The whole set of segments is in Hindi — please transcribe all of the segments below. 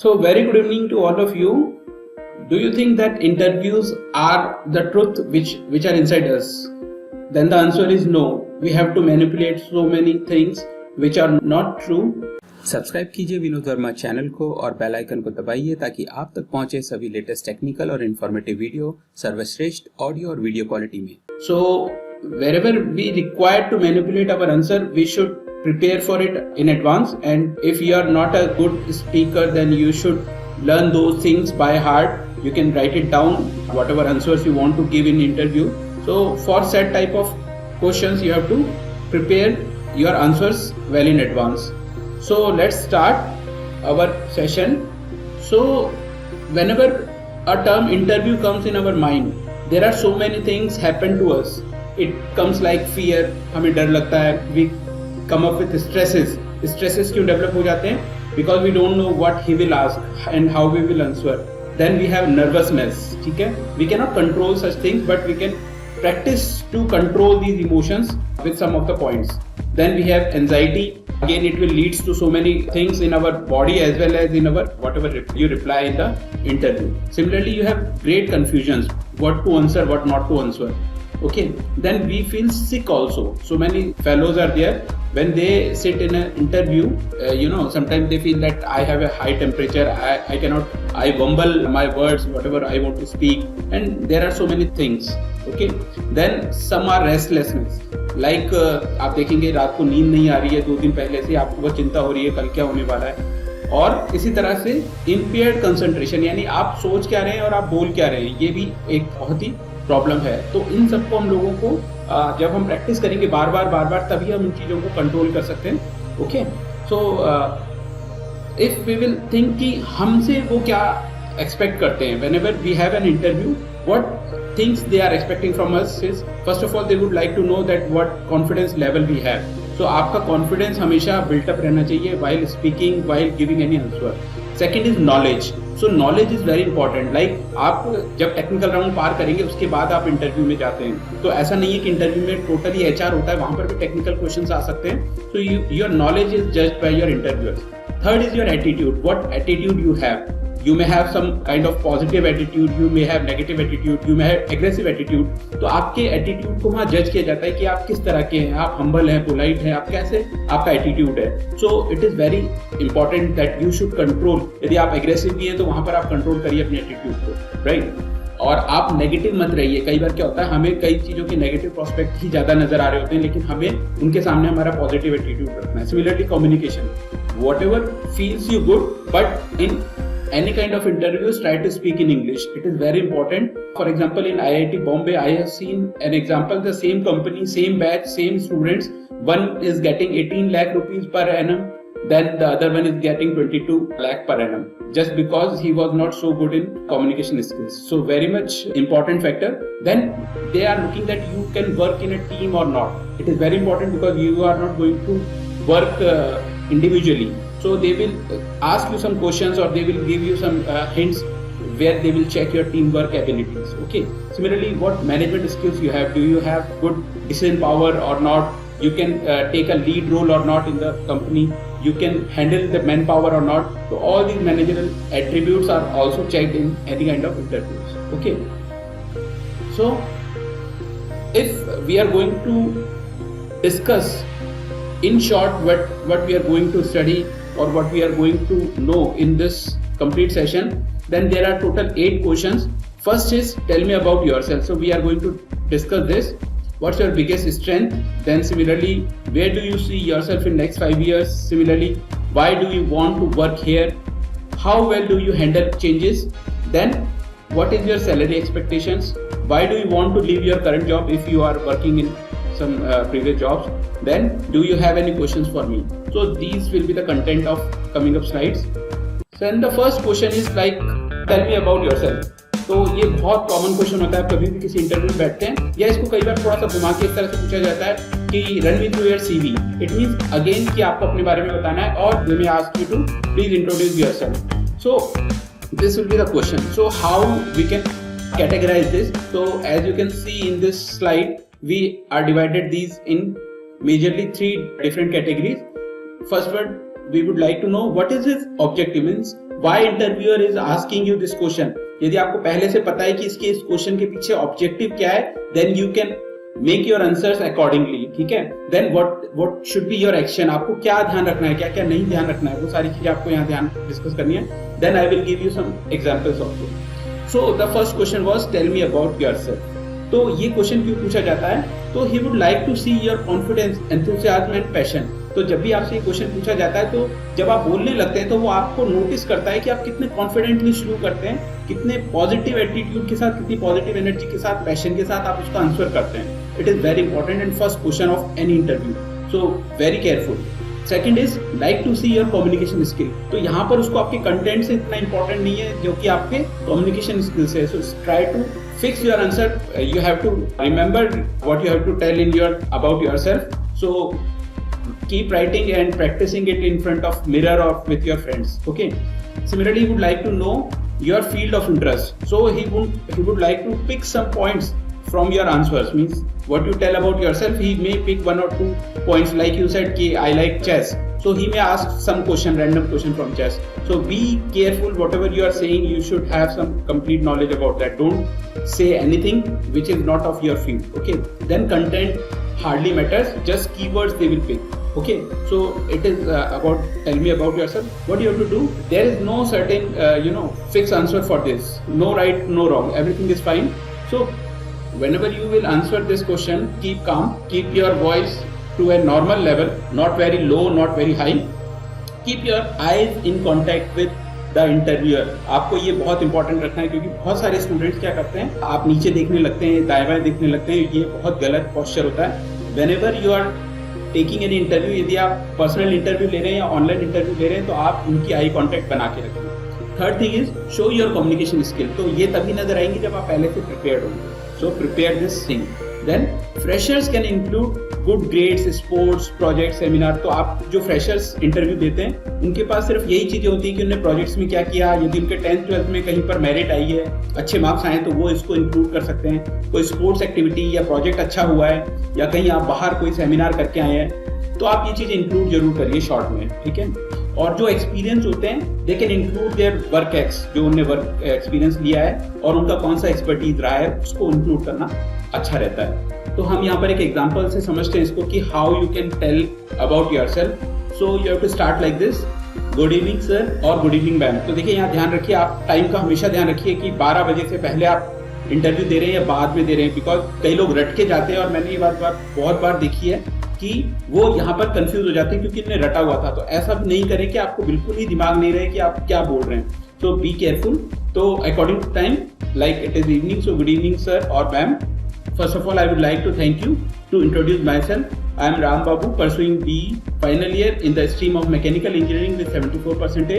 So, very good evening to all of you. Do you think that interviews are the truth which are inside us? Then the answer is no. We have to manipulate so many things which are not true. Subscribe कीजिए विनोद वर्मा चैनल को और बेल आइकन को दबाइए ताकि आप तक पहुंचे सभी लेटेस्ट टेक्निकल और इन्फॉर्मेटिव वीडियो सर्वश्रेष्ठ ऑडियो और वीडियो क्वालिटी में. So, wherever we require to manipulate our answer, we should prepare for it in advance. And if you are not a good speaker, then you should learn those things by heart. You can write it down, whatever answers you want to give in interview. So for set type of questions, you have to prepare your answers well in advance. So let's start our session. So whenever a term interview comes in our mind, there are so many things happen to us. It comes like fear, हमें डर लगता है. We come up with stresses. Stresses क्यों develop हो जाते हैं? Because we don't know what he will ask and how we will answer. Then we have nervousness. ठीक है? We cannot control such things, but we can practice to control these emotions with some of the points. Then we have anxiety. Again, it will lead to so many things in our body as well as in our whatever you reply in the interview. Similarly, you have great confusions. What to answer, what not to answer. Okay. Then we feel sick also. So many fellows are there. When they sit in an interview, sometimes they feel that I have a high temperature, I mumble my words, whatever I want to speak, and there are so many things. Okay. Then some are restlessness. Like आप देखेंगे रात को नींद नहीं आ रही है, 2 दिन पहले से आपको बहुत चिंता हो रही है कल क्या होने वाला है. और इसी तरह से impaired concentration, यानी आप सोच क्या रहे हैं और आप बोल क्या रहे हैं, ये भी एक बहुत ही प्रॉब्लम है. तो इन सबको हम लोगों को जब हम प्रैक्टिस करेंगे बार बार तभी हम इन चीज़ों को कंट्रोल कर सकते हैं. Okay. So if we will think कि हमसे वो क्या एक्सपेक्ट करते हैं whenever we have an interview, what things they are expecting from us is first of all they would like to know that what confidence level we have. So आपका confidence हमेशा built up रहना चाहिए while speaking, while giving any answer. Second is knowledge. So knowledge is very important. Like आप जब technical round पार करेंगे उसके बाद आप interview में जाते हैं, तो ऐसा नहीं है कि interview में totally HR होता है, वहाँ पर भी technical questions आ सकते हैं. So your knowledge is judged by your interviewers. Third is your attitude. What attitude you have. You may have some kind of positive attitude, you may have negative attitude, you may have aggressive attitude. तो आपके attitude को वहाँ जज किया जाता है कि आप किस तरह के हैं, आप humble हैं, polite हैं, आप कैसे आपका attitude है. So it is very important that you should control. यदि आप aggressive भी हैं तो वहाँ पर आप control करिए अपने attitude को, right? और आप नेगेटिव मत रहिए. कई बार क्या होता है, हमें कई चीज़ों के नेगेटिव प्रोस्पेक्ट ही ज़्यादा नजर आ रहे होते हैं, लेकिन हमें उनके सामने हमारा पॉजिटिव एटीट्यूड रखना है. Similarly communication, whatever feels you good, but in any kind of interviews, try to speak in English. It is very important. For example, in IIT Bombay, I have seen an example. The same company, same batch, same students. One is getting 18 lakh rupees per annum. Then the other one is getting 22 lakh per annum. Just because he was not so good in communication skills. So very much important factor. Then they are looking that you can work in a team or not. It is very important because you are not going to work individually. So they will ask you some questions or they will give you some hints where they will check your teamwork abilities. Okay. Similarly, what management skills you have. Do you have good decision power or not? You can take a lead role or not in the company. You can handle the manpower or not. So all these managerial attributes are also checked in any kind of interviews. Okay. So if we are going to discuss in short what we are going to study or what we are going to know in this complete session, then there are total 8 questions. First is tell me about yourself. So we are going to discuss this. What's your biggest strength? Then similarly, where do you see yourself in next 5 years? Similarly, why do you want to work here? How well do you handle changes? Then what is your salary expectations? Why do you want to leave your current job if you are working in some previous jobs? Then do you have any questions for me? So these will be the content of coming up slides. So and the first question is like tell me about yourself. तो ये बहुत कॉमन क्वेश्चन होता है. कभी भी किसी इंटरव्यू में बैठते हैं या इसको कई बार थोड़ा सा घुमा के इस तरह से पूछा जाता है कि run me through your CV. It means again कि आपको अपने बारे में बताना है और they may ask you to please introduce yourself. So this will be the question. So how we can categorize this. So as you can see in this slide, we are divided these in majorly 3 different categories. First one, we would like to know what is his objective, means why interviewer is asking you this question. यदि आपको पहले से पता है कि इसके इस क्वेश्चन के पीछे ऑब्जेक्टिव क्या है, then you can make your answers accordingly, ठीक है। Then what should be your action, आपको क्या ध्यान रखना है, क्या क्या नहीं ध्यान रखना है, वो सारी चीजें आपको यहाँ ध्यान डिस्कस करनी है। Then I will give you some examples also. So the first question was tell me about yourself. तो ये क्वेश्चन क्यों पूछा जाता है, तो he would like to see your confidence, enthusiasm and passion. तो जब भी आपसे ये क्वेश्चन पूछा जाता है, तो जब आप बोलने लगते हैं तो वो आपको नोटिस करता है कि आप कितने कॉन्फिडेंटली शुरू करते हैं, कितने पॉजिटिव एटीट्यूड के साथ, कितनी पॉजिटिव एनर्जी के साथ, पैशन के साथ आप उसका आंसर करते हैं। It is very important and first question of any interview, so very careful. Second is like to see your communication skill. तो यहाँ पर उसको आपके कंटेंट से इतना इंपॉर्टेंट नहीं है जो कि आपके कम्युनिकेशन स्किल्स है। So try to fix your answer. You have to remember what you have to tell in your about yourself. So keep writing and practicing it in front of mirror or with your friends. Okay. Similarly, he would like to know your field of interest. So he would like to pick some points from your answers. Means what you tell about yourself, he may pick one or two points. Like you said ki I like chess, so he may ask some random question from chess. So be careful, whatever you are saying, you should have some complete knowledge about that. Don't say anything which is not of your field. Okay. Then content hardly matters, just keywords they will pick. Okay. So it is about tell me about yourself. What you have to do, there is no certain fixed answer for this. No right, no wrong. Everything is fine. So whenever you will answer this question, keep calm, keep your voice to a normal level, not very low, not very high. Keep your eyes in contact with the interviewer. आपको ये बहुत इंपॉर्टेंट रखना है, क्योंकि बहुत सारे स्टूडेंट्स क्या करते हैं, आप नीचे देखने लगते हैं, दाएं बाएं देखने लगते हैं, ये बहुत गलत पोस्चर होता है। Whenever you are taking an interview, यदि आप पर्सनल इंटरव्यू ले रहे हैं या ऑनलाइन इंटरव्यू ले रहे हैं, तो आप उनकी आई कॉन्टेक्ट बना के रखें। Third thing is show your communication skill. तो ये तभी नजर आएंगे जब आप पहले से प्रिपेयर्ड होंगे। So prepare this thing. Then freshers can include good grades, sports, project, seminar. तो आप जो फ्रेशर्स इंटरव्यू देते हैं, उनके पास सिर्फ यही चीजें होती है कि उन्होंने प्रोजेक्ट्स में क्या किया। यदि उनके 10th 12th में कहीं पर मेरिट आई है, अच्छे मार्क्स आए, तो वो इसको इंक्लूड कर सकते हैं। कोई स्पोर्ट्स एक्टिविटी या प्रोजेक्ट अच्छा हुआ है, या कहीं आप बाहर कोई सेमिनार करके आए हैं, तो आप ये चीजें इंक्लूड जरूर करिए शॉर्ट में, ठीक है। और जो एक्सपीरियंस होते हैं, they can include their work ex, जो उन्होंने वर्क एक्सपीरियंस लिया है और उनका कौन सा एक्सपर्टीज रहा है, उसको इंक्लूड करना अच्छा रहता है। तो हम यहाँ पर एक एग्जांपल से समझते हैं इसको कि how you can tell about yourself. So you have to start like this, good evening sir और गुड इवनिंग मैम। तो देखिए यहाँ ध्यान रखिए, आप टाइम का हमेशा ध्यान रखिए कि 12 बजे से पहले आप इंटरव्यू दे रहे हैं या बाद में दे रहे हैं, बिकॉज कई लोग रट के जाते हैं और मैंने ये बात बहुत बार देखी है कि वो यहाँ पर कंफ्यूज हो जाते हैं क्योंकि इन्हें रटा हुआ था। तो ऐसा भी नहीं करें कि आपको बिल्कुल ही दिमाग नहीं रहे कि आप क्या बोल रहे हैं। तो बी केयरफुल। तो according to time, like it is evening, so good evening sir और ma'am. First of all, I would like to thank you to introduce myself. I am Ram Babu, pursuing BE final year in the stream of mechanical engineering with 74%.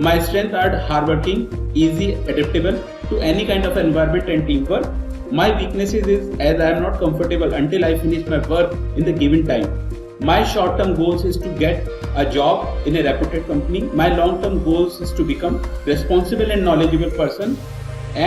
My strengths are hardworking, easy, adaptable to any kind of environment and teamwork. My weaknesses is as I am not comfortable until I finish my work in the given time. My short-term goals is to get a job in a reputed company. My long-term goals is to become responsible and knowledgeable person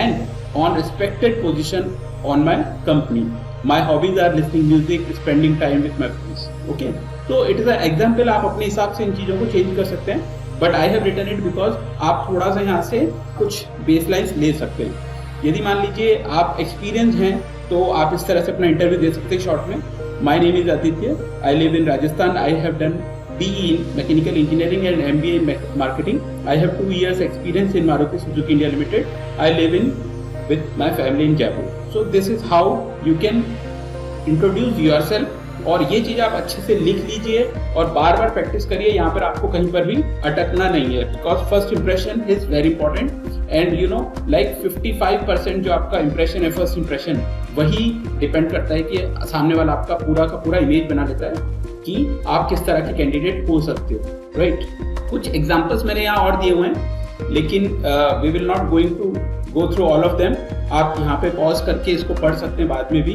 and on respected position on my company. My hobbies are listening music, spending time with my friends. Okay, so it is an example. आप अपने हिसाब से इन चीजों को चेंज कर सकते हैं, but I have written it because आप थोड़ा सा यहाँ से कुछ बेसलाइंस ले सकते हैं। यदि मान लीजिए आप एक्सपीरियंस हैं, तो आप इस तरह से अपना इंटरव्यू दे सकते हैं शॉर्ट में। My name is Aditya. I live in Rajasthan. I have done BE in mechanical engineering and MBA in marketing. I have 2 years experience in Maruti Suzuki India Limited. I live with my family in Jaipur. So this is how you can introduce yourself. और ये चीज आप अच्छे से लिख लीजिए और बार बार प्रैक्टिस करिए। यहाँ पर आपको कहीं पर भी अटकना नहीं है, because first impression is very important. And you know like 55% जो आपका इंप्रेशन है, फर्स्ट इंप्रेशन, वही डिपेंड करता है कि सामने वाला आपका पूरा का पूरा इमेज बना लेता है कि आप किस तरह के कैंडिडेट हो सकते हो, राइट। कुछ एग्जाम्पल्स मैंने यहाँ और दिए हुए हैं, लेकिन we will not going to go through all of them. आप यहाँ पे पॉज करके इसको पढ़ सकते हैं बाद में भी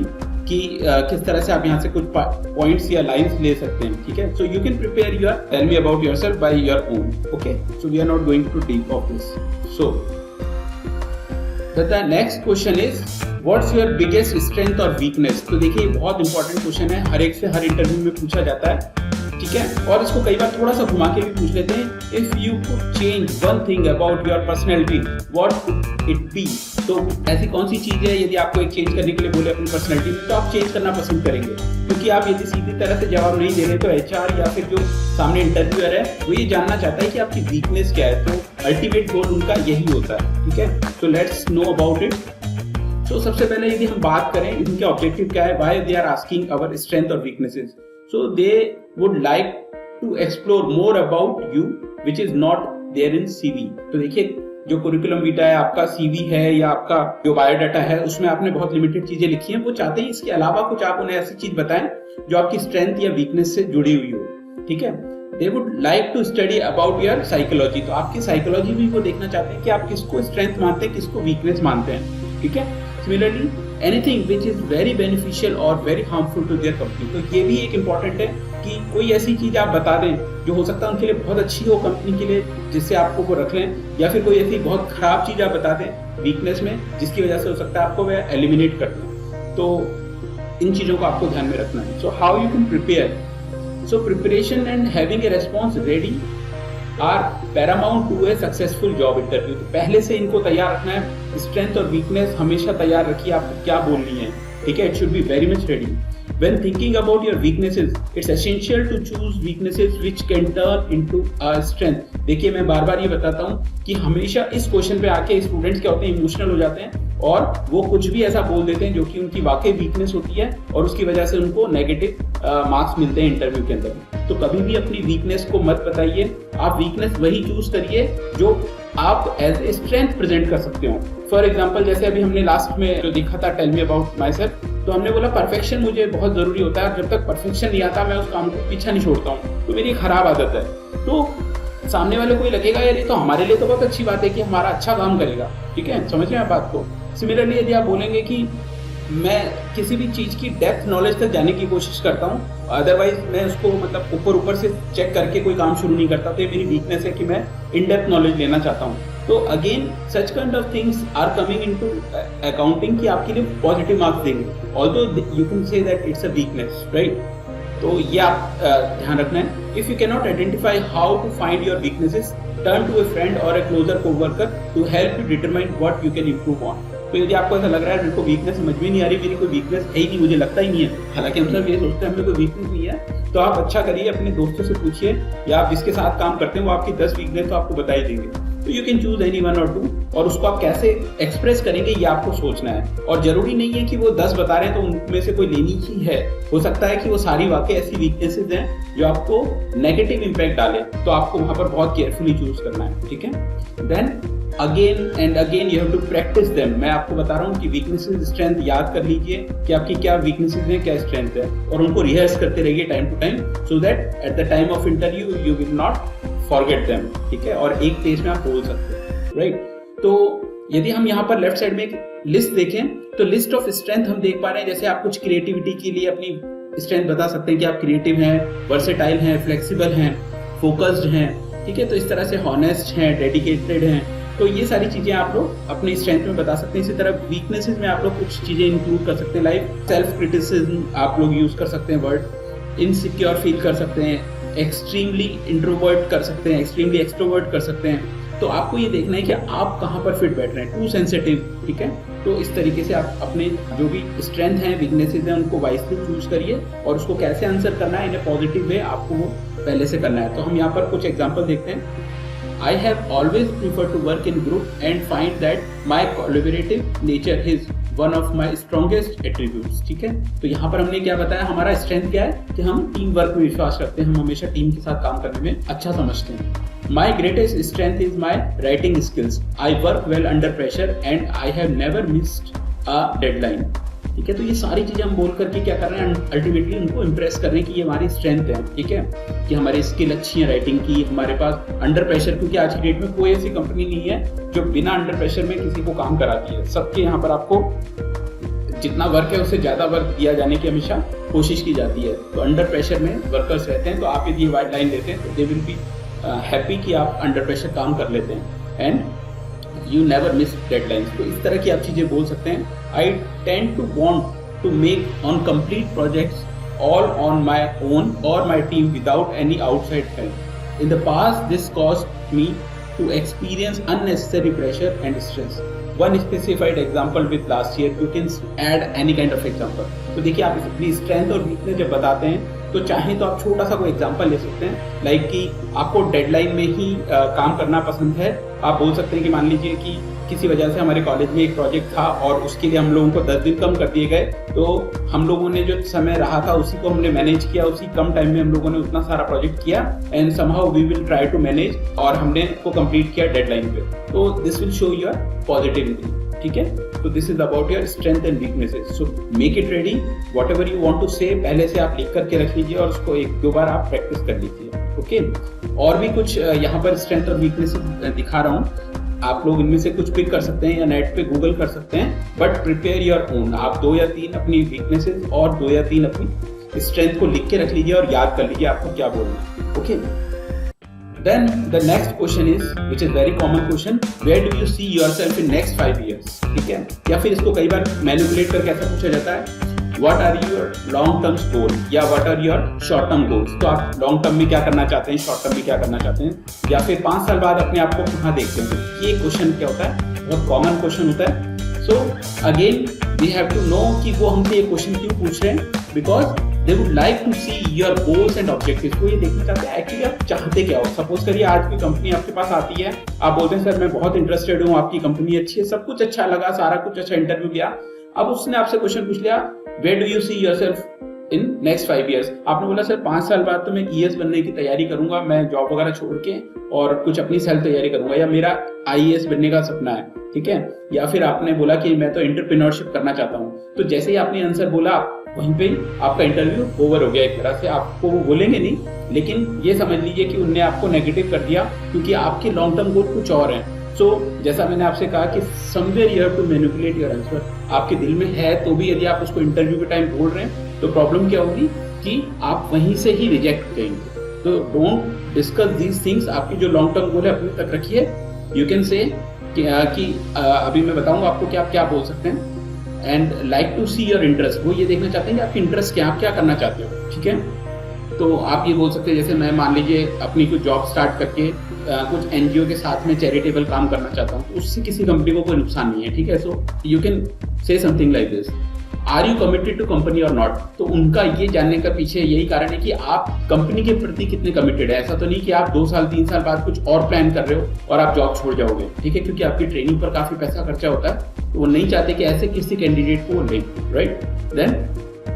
कि किस तरह से आप यहाँ से कुछ पॉइंट्स या लाइंस ले सकते हैं, ठीक है। So you can prepare your tell me about yourself by your own. Okay, so we are not going to deep of this. So the next question is what's your biggest strength और वीकनेस। तो देखिए बहुत इंपॉर्टेंट क्वेश्चन है, हर एक से हर इंटरव्यू में पूछा जाता है। ठीक है। और इसको कई बार थोड़ा सा घुमा के भी पूछ लेते हैं, if you could change one thing about your personality what would it be. तो ऐसी कौन सी चीज है यदि आपको एक चेंज करने के लिए बोले अपनी पर्सनैलिटी में, तो आप चेंज करना पसंद करेंगे। क्योंकि आप यदि सीधी तरह से जवाब नहीं दे रहे तो एचआर या फिर जो सामने इंटरव्यूअर है वो ये जानना चाहता है कि आपकी वीकनेस क्या है। तो अल्टीमेट गोल उनका यही होता है, ठीक है। तो लेट्स नो अबाउट इट। तो सबसे पहले यदि हम बात करें इनके ऑब्जेक्टिव क्या है, why they are asking our strength और weaknesses. So they would like to explore more about you which is not there in CV. तो देखिए, जो कुरिकुलम वीटा है, आपका सीवी है या आपका जो बायोडाटा है, उसमें आपने बहुत लिमिटेड चीजें लिखी हैं। वो चाहते हैं इसके अलावा कुछ आप उन्हें ऐसी चीज बताएं जो आपकी स्ट्रेंथ या वीकनेस से जुड़ी हुई हो, ठीक है। They would like to study about your psychology. तो आपकी साइकोलॉजी भी वो देखना चाहते हैं कि आप किसको स्ट्रेंथ मानते हैं, किसको वीकनेस मानते हैं, ठीक है। Similarly anything which is very beneficial और very harmful to their company. तो ये भी एक इंपॉर्टेंट है कि कोई ऐसी चीज आप बता दें जो हो सकता है उनके लिए बहुत अच्छी हो कंपनी के लिए, जिससे आपको वो रख लें, या फिर कोई ऐसी बहुत खराब चीज आप बता दें वीकनेस में जिसकी वजह से हो सकता है आपको वह एलिमिनेट कर दें। तो इन चीजों को आपको ध्यान में रखना है। So how you can prepare. So preparation and having a response ready are paramount to a successful job interview. तो पहले से इनको तैयार रखना है। स्ट्रेंथ और वीकनेस हमेशा तैयार रखिए, आपको क्या बोलनी है, ठीक है। It should be very much ready. When thinking about your weaknesses, it's essential to choose weaknesses which can turn into a strength. देखिए, मैं बार बार ये बताता हूँ कि हमेशा इस क्वेश्चन पे आके स्टूडेंट्स क्या होते हैं, इमोशनल हो जाते हैं और वो कुछ भी ऐसा बोल देते हैं जो कि उनकी वाकई वीकनेस होती है और उसकी वजह से उनको नेगेटिव मार्क्स मिलते हैं इंटरव्यू के अंदर। तो कभी भी अपनी वीकनेस को मत बताइए, आप वीकनेस वही चूज करिए जो आप एज ए स्ट्रेंथ प्रेजेंट कर सकते हो। फॉर एग्जाम्पल, जैसे अभी हमने लास्ट में जो देखा था tell me about myself, तो हमने बोला परफेक्शन मुझे बहुत जरूरी होता है, जब तक परफेक्शन नहीं आता मैं उस काम को पीछा नहीं छोड़ता हूँ, तो मेरी खराब आदत है। तो सामने वाले को लगेगा यार ये तो हमारे लिए तो बहुत अच्छी बात है कि हमारा अच्छा काम करेगा, ठीक है, समझ रहे हैं आप बात को। सिमिलरली यदि आप बोलेंगे कि मैं किसी भी चीज की डेप्थ नॉलेज तक जाने की कोशिश करता हूँ, अदरवाइज मैं उसको मतलब ऊपर से चेक करके कोई काम शुरू नहीं करता, तो ये मेरी वीकनेस है कि मैं इन डेप्थ नॉलेज लेना चाहता हूँ। तो again such kind of things are coming into accounting कि आपके लिए पॉजिटिव मार्क्स देंगे, although you can say that it's a weakness, right. तो ये आप ध्यान रखना है। If you can not identify how to find your weaknesses, turn to a friend और a closer coworker to help you determine what you can improve on. तो यदि आपको ऐसा लग रहा है मेरे को वीकनेस समझ में नहीं आ रही, मेरी कोई वीकनेस है ही नहीं, मुझे लगता ही नहीं है, हालांकि हम सब ये सोचते हैं हमें कोई वीकनेस नहीं है, तो आप अच्छा करिए, अपने दोस्तों से पूछिए या आप जिसके साथ काम करते हैं वो आपकी 10 वीकनेस तो आपको बता ही देंगे। तो यू कैन चूज एनी 1 और 2 और उसको आप कैसे एक्सप्रेस करेंगे ये आपको सोचना है। और जरूरी नहीं है कि वो 10 बता रहे हैं तो उनमें से कोई लेनी ही है, हो सकता है कि वो सारी वाकई ऐसी वीकनेसेस हैं जो आपको नेगेटिव इंपैक्ट डाले, तो आपको वहां पर बहुत केयरफुली चूज करना है, ठीक है। Then again and again you have to practice them. मैं आपको बता रहा हूँ कि वीकनेसेस स्ट्रेंथ याद कर लीजिए कि आपकी क्या वीकनेसेस हैं, क्या स्ट्रेंथ है, और उनको रिहर्स करते रहिए time to time, so that at the time of interview you will not forget them, ठीक है, और एक पेज में आप बोल सकते हैं, राइट। तो यदि हम यहाँ पर लेफ्ट साइड में एक लिस्ट देखें तो लिस्ट ऑफ स्ट्रेंथ हम देख पा रहे हैं। जैसे आप कुछ क्रिएटिविटी के लिए अपनी स्ट्रेंथ बता सकते हैं कि आप क्रिएटिव हैं, वर्सेटाइल हैं, फ्लेक्सिबल हैं, फोकस्ड हैं, ठीक है। तो इस तरह से हॉनेस्ट हैं, डेडिकेटेड हैं, तो ये सारी चीजें आप लोग अपनी स्ट्रेंथ में बता सकते हैं। इसी तरह वीकनेसेस में आप लोग कुछ चीजें इंक्लूड कर सकते हैं, लाइक सेल्फ क्रिटिसिज्म आप लोग यूज कर सकते हैं वर्ड, इनसिक्योर फील कर सकते हैं, एक्सट्रीमली इंट्रोवर्ट कर सकते हैं, एक्सट्रीमली एक्सट्रोवर्ट कर सकते हैं। तो आपको ये देखना है कि आप कहाँ पर फिट बैठ रहे हैं, टू सेंसिटिव, ठीक है। तो इस तरीके से आप अपने जो भी स्ट्रेंथ हैं, वीकनेसेस हैं, उनको वाइसली चूज करिए और उसको कैसे आंसर करना है इन ए पॉजिटिव वे आपको वो पहले से करना है। तो हम यहाँ पर कुछ एग्जाम्पल देखते हैं। I have always preferred to work in group and find that my collaborative nature is one of my strongest attributes, ठीक है। तो यहाँ पर हमने क्या बताया, हमारा स्ट्रेंथ क्या है कि हम टीम वर्क में विश्वास करते हैं, हम हमेशा टीम के साथ काम करने में अच्छा समझते हैं। My greatest strength is my writing skills. I work well under pressure and I have never missed a deadline, ठीक है। तो ये सारी चीजें हम बोल करके क्या कर रहे हैं, अल्टीमेटली उनको इम्प्रेस कर रहे हैं कि ये हमारी स्ट्रेंथ है, ठीक है, कि हमारी स्किल अच्छी है राइटिंग की, हमारे पास अंडर प्रेशर, क्योंकि आज की डेट में कोई ऐसी कंपनी नहीं है जो बिना अंडर प्रेशर में किसी को काम कराती है। सबके यहाँ पर आपको जितना वर्क है उससे ज्यादा वर्क दिया जाने की हमेशा कोशिश की जाती है। तो अंडर प्रेशर में वर्कर्स रहते हैं, तो आप यदि वाइड लाइन लेते हैं तो दे विल बी हैप्पी कि आप अंडर प्रेशर काम कर लेते हैं and you never miss deadlines. तो इस तरह की आप चीजें बोल सकते हैं। I tend to want to make on complete projects all on my own or my team without any outside help. In the past, this caused me to experience unnecessary pressure and stress. One specified example with last year, you can add any kind of example. तो देखिए, आप अपनी स्ट्रेंथ और वीकनेस जब बताते हैं तो चाहे तो आप छोटा सा कोई एग्जांपल ले सकते हैं, लाइक कि आपको डेडलाइन में ही काम करना पसंद है। आप बोल सकते हैं कि मान लीजिए कि किसी वजह से हमारे कॉलेज में एक प्रोजेक्ट था और उसके लिए हम लोगों को 10 दिन कम कर दिए गए, तो हम लोगों ने जो समय रहा था उसी को हमने मैनेज किया, उसी कम टाइम में हम लोगों ने उतना सारा प्रोजेक्ट किया and somehow we will try to manage, और हमने इसको कंप्लीट किया डेडलाइन पे। तो this will show your positivity, ठीक है। तो this is about your strength and weaknesses. So make it ready, whatever you want to say पहले से आप लिख करके रख लीजिए और उसको एक दो बार आप प्रैक्टिस कर लीजिए, ओके। और भी कुछ यहाँ पर स्ट्रेंथ और वीकनेसेस दिखा रहा हूँ, आप लोग इनमें से कुछ पिक कर सकते हैं या नेट पे गूगल कर सकते हैं, बट प्रिपेयर योर ओन। आप 2 या 3 अपनी वीकनेसेस और 2 या 3 अपनी स्ट्रेंथ को लिख के रख लीजिए और याद कर लीजिए आपको क्या बोलना है, okay. Then the next question is, which is very common question, where do you see yourself in next 5 years? ठीक है, या फिर इसको कई बार मैनिपुलेट करके ऐसा पूछा जाता है, what are your long term goals या what are your short term goals? तो आप लॉन्ग टर्म में क्या करना चाहते हैं, शॉर्ट टर्म में क्या करना चाहते हैं, या फिर 5 साल बाद अपने आप को कहाँ देखते हैं। ये क्वेश्चन क्या होता है, बहुत कॉमन क्वेश्चन होता है। So again we have to know कि वो हमसे ये क्वेश्चन क्यों पूछ रहे हैं, because they would like to see your goals and objectives। वो ये देखना चाहते हैं एक्चुअली आप चाहते क्या हो। सपोज करिए आज कोई कंपनी आपके पास आती है, आप बोलते हैं सर मैं बहुत इंटरेस्टेड हूँ, आपकी कंपनी अच्छी है, सब कुछ अच्छा लगा, सारा कुछ अच्छा, इंटरव्यू किया, अब उसने आपसे क्वेश्चन पूछ लिया, where do you see yourself in next 5 years? आपने बोला सर 5 साल बाद तो मैं ES बनने की तैयारी करूंगा, मैं जॉब वगैरह छोड़ के और कुछ अपनी सेल्फ तैयारी करूंगा, या मेरा IAS बनने का सपना है, ठीक है। या फिर आपने बोला कि मैं तो एंटरप्रेन्योरशिप करना चाहता हूँ। तो जैसे ही आपने आंसर बोला, वहीं पे आपका इंटरव्यू ओवर हो गया एक तरह से। आपको वो बोलेंगे नहीं, लेकिन ये समझ लीजिए कि उनने आपको नेगेटिव कर दिया, क्योंकि आपके लॉन्ग टर्म गोल कुछ और हैं। सो जैसा मैंने आपसे कहा कि somewhere you have to manipulate your answer. आपके दिल में है तो भी यदि आप उसको इंटरव्यू के टाइम बोल रहे हैं तो प्रॉब्लम क्या होगी कि आप वहीं से ही रिजेक्ट हो जाएंगे। तो डोंट डिस्कस दीज थिंग्स। आपकी जो लॉन्ग टर्म गोल है अपने तक रखिए। यू कैन से कि अभी मैं बताऊंगा आपको कि आप क्या बोल सकते हैं। And like to see your interest, वो ये देखना चाहते हैं कि आपकी इंटरेस्ट क्या, आप क्या करना चाहते हो, ठीक है। तो आप ये बोल सकते हैं, जैसे मैं मान लीजिए अपनी कुछ जॉब स्टार्ट करके कुछ NGO के साथ में चैरिटेबल काम करना चाहता हूँ, तो उससे किसी कंपनी को कोई नुकसान नहीं है, ठीक है। So you can say something like this, are you committed to company और नॉट। तो उनका ये जानने का पीछे यही कारण है कि आप कंपनी के प्रति कितने कमिटेड है। ऐसा तो नहीं कि आप 2 साल 3 साल बाद कुछ और प्लान कर रहे हो और आप जॉब छोड़ जाओगे, ठीक है, क्योंकि आपकी ट्रेनिंग पर काफी पैसा खर्चा होता है, तो वो नहीं चाहते कि ऐसे किसी कैंडिडेट को लें, right. Then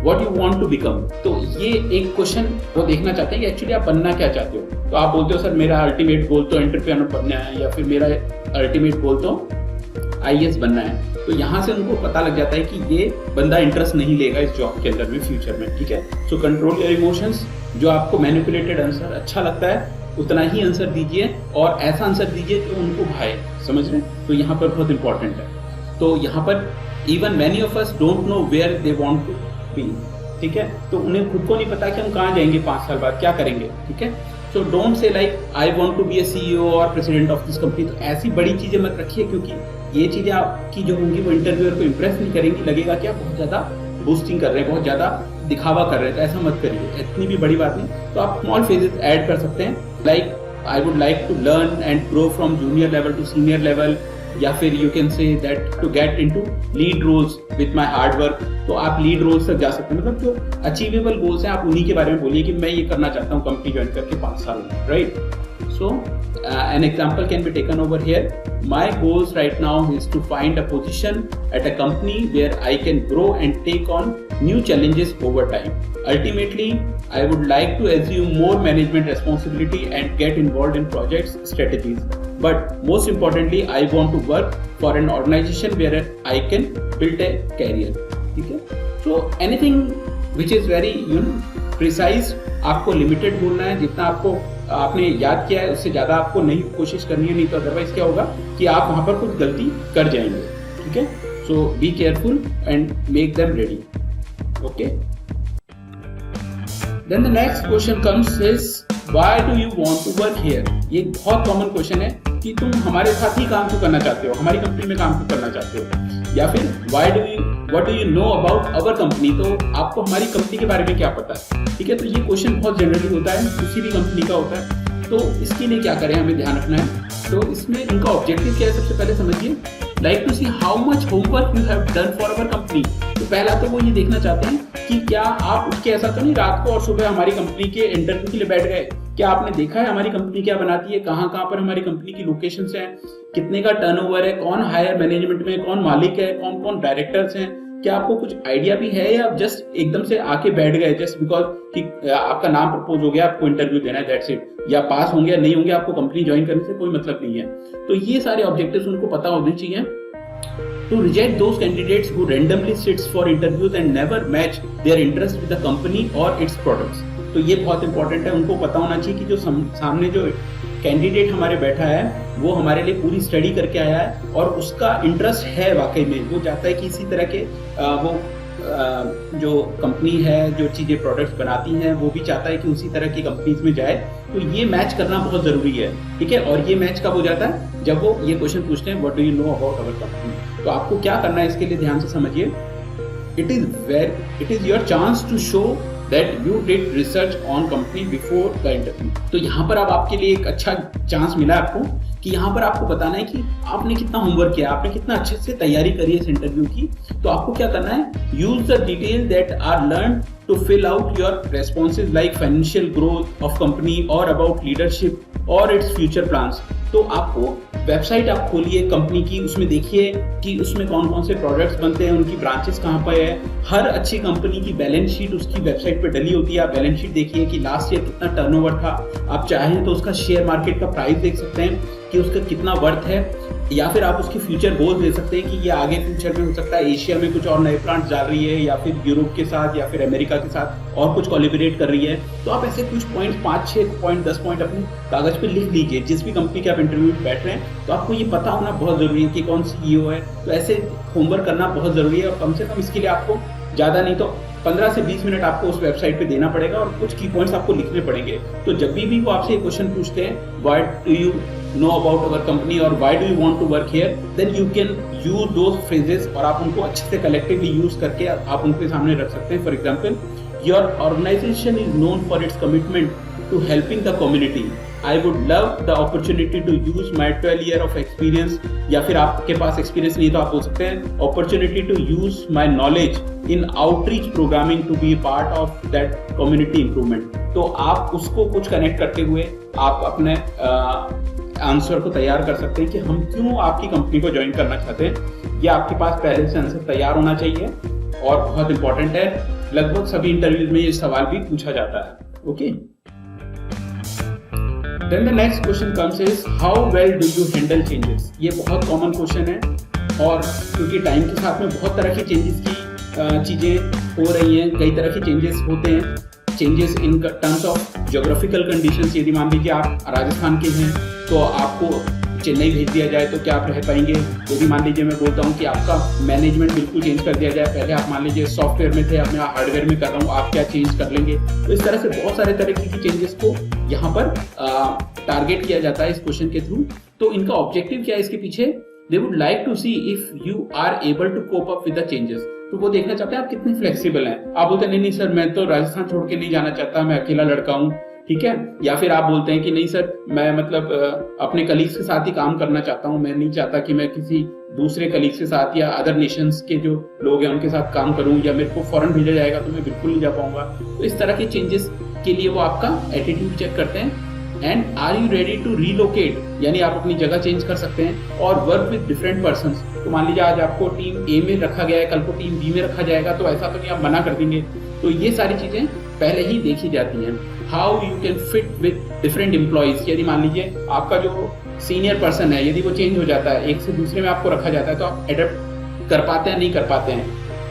what you want to become, तो ये एक क्वेश्चन वो देखना चाहते हैं कि एक्चुअली आप बनना क्या चाहते हो। तो आप बोलते हो सर मेरा अल्टीमेट गोल तो एंटरप्रेन्योर बनना है, या फिर मेरा अल्टीमेट गोल तो IAS बनना है। तो यहाँ से उनको पता लग जाता है कि ये बंदा इंटरेस्ट नहीं लेगा इस जॉब के अंदर में फ्यूचर में, ठीक है। So control your emotions. जो आपको मैनिपुलेटेड आंसर अच्छा लगता है उतना ही आंसर दीजिए, और ऐसा आंसर दीजिए जो उनको भाए, समझ रहे हैं। तो यहाँ पर बहुत इंपॉर्टेंट है। तो यहाँ पर even many of us don't know where they want to be, ठीक है। तो उन्हें खुद को नहीं पता कि हम कहाँ जाएंगे 5 साल बाद, क्या करेंगे, ठीक है। So don't say like I want to be a CEO और प्रेसिडेंट ऑफ दिस कंपनी। तो ऐसी बड़ी चीजें मत रखिए, क्योंकि ये चीजें आपकी जो होंगी वो इंटरव्यूअर को इम्प्रेस नहीं करेंगी, लगेगा कि आप बहुत ज्यादा बूस्टिंग कर रहे हैं, बहुत ज्यादा दिखावा कर रहे हैं। तो ऐसा मत करिए, इतनी भी बड़ी बात नहीं। तो आप स्मॉल फेजेस ऐड कर सकते हैं, like I would like to learn and grow from junior level to senior level, या फिर you can say that to get into lead roles with my hard work. तो आप लीड रोल्स तक जा सकते हैं। मतलब जो अचीवेबल गोल्स हैं आप उन्हीं के बारे में बोलिए कि मैं ये करना चाहता हूँ कंपनी ज्वाइन करके 5 साल में, right. So an example can be taken over here. My goals right now is to find a position at a company where I can grow and take on new challenges over time. Ultimately, I would like to assume more management responsibility and get involved in projects strategies. But most importantly, I want to work for an organization where I can build a career. ठीक है? So anything which is very precise, आपको लिमिटेड बोलना है। जितना आपने याद किया है उससे ज्यादा आपको नहीं कोशिश करनी है, नहीं तो अदरवाइज क्या होगा कि आप वहां पर कुछ गलती कर जाएंगे, ठीक है। So be careful and make them ready, okay. Then the next question comes is why do you want to work here. ये बहुत कॉमन क्वेश्चन है कि तुम हमारे साथ ही काम क्यों करना चाहते हो, हमारी कंपनी में काम क्यों करना चाहते हो। या फिर what do you know about our company, तो आपको हमारी कंपनी के बारे में क्या पता है, ठीक है। तो ये क्वेश्चन बहुत जनरली होता है, किसी भी कंपनी का होता है। तो इसके लिए क्या करें, हमें ध्यान रखना है। तो इसमें इनका ऑब्जेक्टिव क्या है, सबसे पहले समझिए। Like to see how much homework you have done for our company. तो पहला तो वो ये देखना चाहते हैं कि क्या आप उठ के ऐसा तो नहीं रात को और सुबह हमारी कंपनी के इंटरव्यू के लिए बैठ गए। क्या आपने देखा है हमारी कंपनी क्या बनाती है, कहाँ कहाँ पर हमारी कंपनी की लोकेशंस हैं, कितने का टर्नओवर है, कौन हायर मैनेजमेंट में, कौन मालिक है, कौन कौन डायरेक्टर्स हैं। क्या आपको कुछ आइडिया भी है, या जस्ट एकदम से आके बैठ गए जस्ट बिकॉज कि आपका नाम प्रपोज हो गया, आपको इंटरव्यू देना है, दैट्स इट। या पास होंगे या नहीं होंगे, आपको कंपनी ज्वाइन करने से कोई मतलब नहीं है। तो ये सारे ऑब्जेक्टिव्स उनको पता होने चाहिए। To reject those candidates who randomly sits for interviews and never match their interest with the company or its products. तो ये बहुत इंपॉर्टेंट है, उनको पता होना चाहिए कि जो सामने जो कैंडिडेट हमारे बैठा है वो हमारे लिए पूरी स्टडी करके आया है और उसका इंटरेस्ट है वाकई में, वो चाहता है कि इसी तरह के जो कंपनी है, जो चीज़ें प्रोडक्ट्स बनाती हैं, वो भी चाहता है कि उसी तरह की कंपनीज में जाए। तो ये मैच करना बहुत ज़रूरी है, ठीक है। और ये मैच कब हो जाता है, जब वो ये क्वेश्चन पूछते हैं what do you know about our company. तो आपको क्या करना है, इसके लिए ध्यान से समझिए। It is your chance to show that you did research on company before the interview. तो यहाँ पर अब आपके लिए एक अच्छा चांस मिला आपको कि यहाँ पर आपको बताना है कि आपने कितना होमवर्क किया, आपने कितना अच्छे से तैयारी करी है इस इंटरव्यू की। तो आपको क्या करना है, use the detail that are learn to fill out your responses like financial growth of company or about leadership or its future plans। तो आपको वेबसाइट आप खोलिए कंपनी की, उसमें देखिए कि उसमें कौन कौन से प्रोडक्ट्स बनते हैं, उनकी ब्रांचेस कहाँ पर है। हर अच्छी कंपनी की बैलेंस शीट उसकी वेबसाइट पे डली होती है। आप बैलेंस शीट देखिए कि लास्ट ईयर कितना टर्नओवर था। आप चाहें तो उसका शेयर मार्केट का प्राइस देख सकते हैं कि उसका कितना वर्थ है, या फिर आप उसकी फ्यूचर गोल्स दे सकते हैं कि ये आगे फ्यूचर में हो सकता है एशिया में कुछ और नए प्लांट डाल रही है, या फिर यूरोप के साथ या फिर अमेरिका के साथ और कुछ कोलैबोरेट कर रही है। तो आप ऐसे कुछ पॉइंट 5-6 पॉइंट 10 पॉइंट अपने कागज पे लिख लीजिए। जिस भी कंपनी के आप इंटरव्यू में बैठ रहे हैं तो आपको ये पता होना बहुत जरूरी है कि कौन CEO है। तो ऐसे होमवर्क करना बहुत जरूरी है, और कम से कम इसके लिए आपको ज़्यादा नहीं तो 15 से 20 मिनट आपको उस वेबसाइट पे देना पड़ेगा और कुछ की पॉइंट्स आपको लिखने पड़ेंगे। तो जब भी वो आपसे क्वेश्चन पूछते हैं what do you know about our company और why do you want to work here, then you can use those phrases और आप उनको अच्छे से कलेक्टिवली यूज करके आप उनके सामने रख सकते हैं। For example, your organization is known for its commitment to helping the community. I would love the opportunity to use my 12 year of experience, या फिर आपके पास एक्सपीरियंस नहीं तो आप बोल सकते हैं opportunity to use my knowledge in outreach programming to be a part of that community improvement। तो आप उसको कुछ कनेक्ट करते हुए आप अपने आंसर को तैयार कर सकते हैं कि हम क्यों आपकी कंपनी को ज्वाइन करना चाहते हैं। ये आपके पास पहले से आंसर तैयार होना चाहिए और बहुत इंपॉर्टेंट है। लगभग सभी इंटरव्यूज में ये सवाल भी पूछा जाता है। Okay, Then the next question comes is how well do you handle changes। ये बहुत कॉमन क्वेश्चन है और क्योंकि टाइम के साथ में बहुत तरह की चेंजेस की चीज़ें हो रही हैं, कई तरह के चेंजेस होते हैं। Changes in terms of geographical conditions, यदि मान लीजिए आप राजस्थान के हैं तो आपको चेन्नई भेज दिया जाए तो क्या आप रह पाएंगे। यदि मान लीजिए मैं बोलता हूँ कि आपका मैनेजमेंट बिल्कुल चेंज कर दिया जाए, पहले आप मान लीजिए सॉफ्टवेयर में थे, अब मैं हार्डवेयर में कर रहा हूँ, आप क्या चेंज कर लेंगे। तो इस तरह से बहुत सारे तरीके की चेंजेस को यहाँ पर टारगेट किया जाता है इस क्वेश्चन के थ्रू। तो इनका ऑब्जेक्टिव क्या है इसके पीछे, they would like to see if you are able to cope up with the changes. तो वो देखना चाहते हैं आप कितने फ्लेक्सिबल हैं। आप बोलते हैं नहीं सर मैं तो राजस्थान छोड़ के नहीं जाना चाहता, मैं अकेला लड़का हूँ, ठीक है। या फिर आप बोलते हैं कि नहीं सर मैं मतलब अपने कलीग्स के साथ ही काम करना चाहता हूँ, मैं नहीं चाहता कि मैं किसी दूसरे कलीग्स के साथ या अदर नेशंस के जो लोग हैं उनके साथ काम करूँ, या मेरे को फॉरेन भेजा जाएगा तो मैं बिल्कुल नहीं जा पाऊंगा। तो इस तरह के चेंजेस के लिए वो आपका एटीट्यूड चेक करते हैं। And are you ready to relocate, यानी आप अपनी जगह चेंज कर सकते हैं और वर्क विद डिफरेंट पर्सन्स। तो मान लीजिए आज आपको टीम ए में रखा गया है, कल को टीम बी में रखा जाएगा, तो ऐसा तो नहीं आप मना कर देंगे। तो ये सारी चीजें पहले ही देखी जाती हैं। How you can fit with different employees, यदि मान लीजिए आपका जो सीनियर पर्सन है यदि वो चेंज हो जाता है, एक से दूसरे में आपको रखा जाता है, तो आप एडेप्ट कर पाते हैं नहीं कर पाते हैं,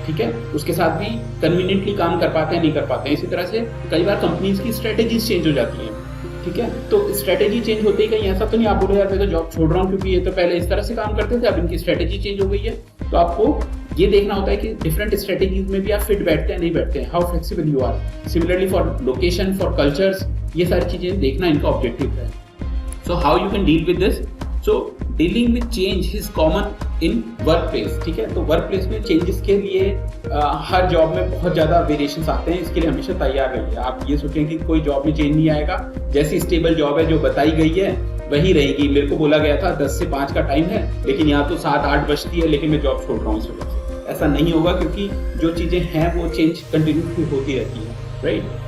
ठीक है। उसके साथ भी कन्वीनियंटली काम कर पाते हैं नहीं कर पाते हैं। इसी तरह से कई बार कंपनीज की स्ट्रेटेजीज चेंज हो जाती हैं, ठीक है। तो स्ट्रेटेजी चेंज होते ही कहीं ऐसा तो नहीं आप बोलो यार मैं तो जॉब छोड़ रहा हूँ क्योंकि ये तो पहले इस तरह से काम करते थे, अब इनकी स्ट्रेटेजी चेंज हो गई है। तो आपको ये देखना होता है कि डिफरेंट स्ट्रेटेजीज में भी आप फिट बैठते हैं नहीं बैठते हैं, how flexible you are. Similarly for location, for cultures, ये सारी चीजें देखना इनका ऑब्जेक्टिव है। So how you can deal with this, so dealing with change is common in work place, ठीक है। तो वर्क प्लेस में चेंजेस के लिए हर जॉब में बहुत ज़्यादा वेरिएशंस आते हैं, इसके लिए हमेशा तैयार रहिए। आप ये सोचें कि कोई जॉब में चेंज नहीं आएगा, जैसी स्टेबल जॉब है जो बताई गई है वही रहेगी। मेरे को बोला गया था 10 से 5 का टाइम है, लेकिन यहाँ तो 7-8 बजती है, लेकिन मैं जॉब छोड़ रहा हूँ इस वजह से। ऐसा नहीं होगा, क्योंकि जो चीज़ें हैं वो चेंज कंटिन्यूसली होती रहती है, right.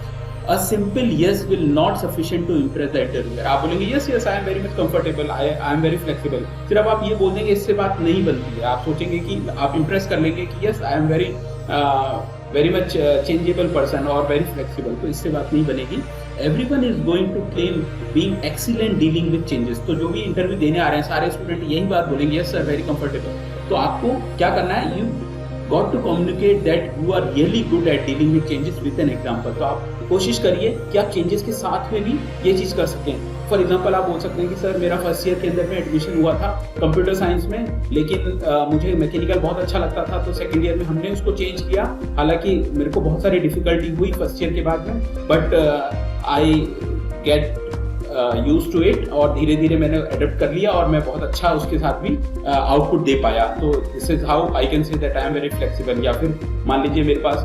A simple yes will not sufficient to impress the interviewer। आप बोलेंगे yes yes I am very much comfortable, I am very flexible, सिर्फ आप ये बोल देंगे इससे बात नहीं बनती है। आप सोचेंगे कि आप impress कर लेंगे कि yes I am very much changeable person और very flexible, तो इससे बात नहीं बनेगी। Everyone is going to claim being excellent dealing with changes। तो जो भी इंटरव्यू देने आ रहे हैं सारे स्टूडेंट यही बात बोलेंगे yes sir very comfortable। तो आपको क्या करना है, you got to communicate that you are really good at dealing with changes with an example। तो आप कोशिश करिए कि आप चेंजेस के साथ में भी ये चीज़ कर सकते हैं। फॉर एग्जांपल आप बोल सकते हैं कि सर मेरा फर्स्ट ईयर के अंदर में एडमिशन हुआ था कंप्यूटर साइंस में, लेकिन मुझे मैकेनिकल बहुत अच्छा लगता था, तो सेकंड ईयर में हमने उसको चेंज किया। हालांकि मेरे को बहुत सारी डिफिकल्टी हुई फर्स्ट ईयर के बाद में, but I get use to it, और धीरे धीरे मैंने अडॉप्ट कर लिया और मैं बहुत अच्छा उसके साथ भी आउटपुट दे पाया। तो this is how I can say that I am very flexible. या फिर मान लीजिए मेरे पास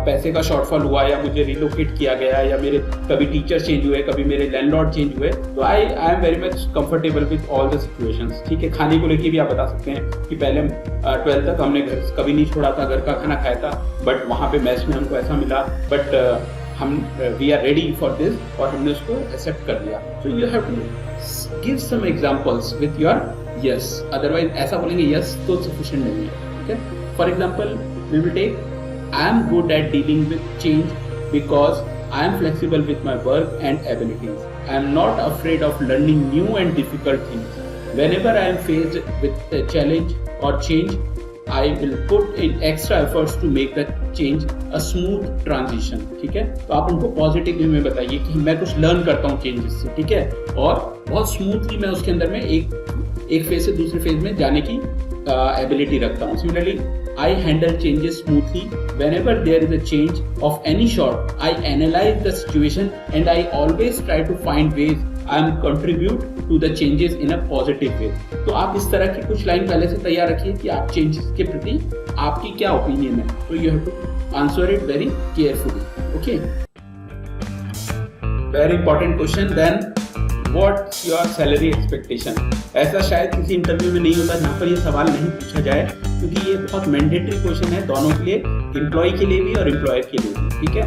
पैसे का शॉर्टफॉल हुआ, या मुझे रिलोकेट किया गया, या मेरे कभी टीचर चेंज हुए, कभी मेरे लैंडलॉर्ड चेंज हुए, तो I am very much comfortable with all the situations, ठीक है। खाने को लेके भी आप बता सकते हैं कि पहले 12th तक हमने घर कभी नहीं छोड़ा था, घर का खाना खाया था, बट वहाँ पे मैच में हमको ऐसा मिला, बट हम we are ready for this, और हमने उसको एक्सेप्ट कर लिया। So you have to give some examples with your yes, otherwise ऐसा बोलेंगे यस तो सफिशिएंट नहीं है, ठीक है। For example we will take I am good at dealing with change because I am flexible with my work and abilities. I am not afraid of learning new and difficult things. Whenever I am faced with a challenge और change I will put in extra efforts to make that change a smooth transition, ठीक है। तो आप उनको पॉजिटिव में बताइए कि मैं कुछ लर्न करता हूँ चेंजेस से, ठीक है, और बहुत स्मूथली मैं उसके अंदर में एक फेज से दूसरे फेज में जाने की एबिलिटी रखता हूँ। Similarly I handle changes smoothly. Whenever there is a change of any sort, I analyze the situation and I always try to find ways I am contribute to the changes in a positive way। तो आप इस तरह की कुछ लाइन पहले से तैयार रखिए कि आप चेंजेस के प्रति आपकी क्या ओपिनियन है। तो you have to answer it very carefully, okay. Very important question then, what's your salary expectation. ऐसा शायद किसी इंटरव्यू में नहीं होता जहाँ पर ये सवाल नहीं पूछा जाए, क्योंकि ये बहुत मैंडेटरी क्वेश्चन है दोनों के लिए, एम्प्लॉय के लिए भी और एम्प्लॉयर के लिए भी, ठीक है।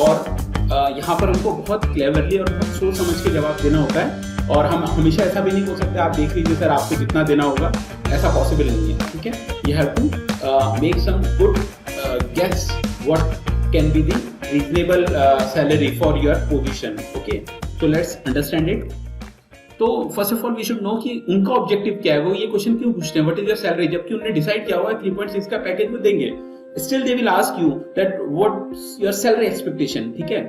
और यहाँ पर हमको बहुत क्लेवरली और बहुत सोच समझ के जवाब देना होता है, और हम हमेशा ऐसा भी नहीं बोल सकते आप देख लीजिए सर आपको जितना देना होगा, ऐसा पॉसिबल नहीं है, ठीक है। You have to make some good guess what can be the reasonable salary for your position, okay. So let's understand it. तो first of all we should know कि उनका ऑब्जेक्टिव क्या है, वो ये क्वेश्चन क्यों पूछते हैं व्हाट इज योर सैलरी, जबकि उन्होंने डिसाइड किया हुआ है 3.6 का पैकेज वो देंगे। Still they will ask you that what's your salary expectation, ठीक है।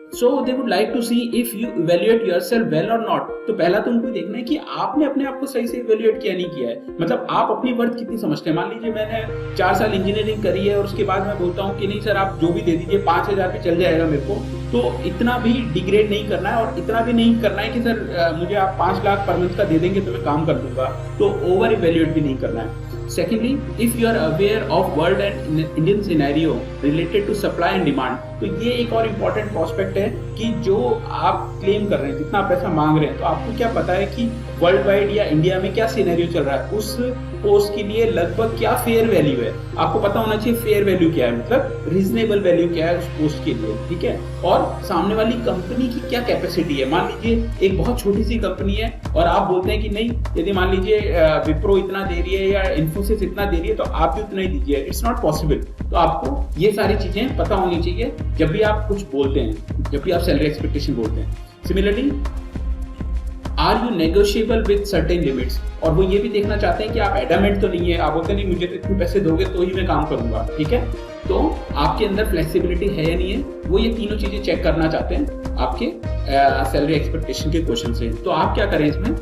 So they would like to see if you evaluate yourself well और नॉट। तो पहला तो उनको देखना है कि आपने अपने आप को सही से इवेल्युएट किया नहीं किया है, मतलब आप अपनी वर्थ कितनी समझते हैं। मान लीजिए मैंने 4 साल इंजीनियरिंग करी है और उसके बाद मैं बोलता हूँ कि नहीं सर आप जो भी दे दीजिए 5,000 पे चल जाएगा मेरे को, तो इतना भी डिग्रेड नहीं करना है और इतना भी नहीं करना है कि सर मुझे आप 5 लाख पर मंथ का दे देंगे तो मैं काम कर दूंगा, तो ओवर इवेल्युएट भी नहीं करना है। Secondly, if you are aware of world and Indian scenario related to supply and demand, तो ये एक और इम्पोर्टेंट प्रोस्पेक्ट है कि जो आप क्लेम कर रहे हैं, जितना पैसा मांग रहे हैं, तो आपको क्या पता है कि वर्ल्ड वाइड या इंडिया में क्या सिनेरियो चल रहा है, उस पोस्ट के लिए लगभग क्या फेयर वैल्यू है। आपको पता होना चाहिए फेयर वैल्यू क्या है, मतलब रीजनेबल वैल्यू क्या है उस पोस्ट के लिए, ठीक है। और सामने वाली कंपनी की क्या कैपेसिटी है। मान लीजिए एक बहुत छोटी सी कंपनी है और आप बोलते हैं कि नहीं, यदि मान लीजिए विप्रो इतना दे रही है या इन्फोसिस इतना दे रही है तो आप भी उतना ही दीजिए, इट्स नॉट पॉसिबल। तो आपको ये सारी चीजें पता होनी चाहिए जब भी आप कुछ बोलते हैं, जब भी आप सैलरी एक्सपेक्टेशन बोलते हैं। Similarly are you negotiable with certain limits, और वो ये भी देखना चाहते हैं कि आप एडामेंट तो नहीं है, आप बोलते नहीं मुझे तो इतने पैसे दोगे तो ही मैं काम करूंगा, ठीक है। तो आपके अंदर फ्लेक्सिबिलिटी है या नहीं है, वो ये तीनों चीजें चेक करना चाहते हैं आपके सैलरी एक्सपेक्टेशन के क्वेश्चन से। तो आप क्या करें इसमें,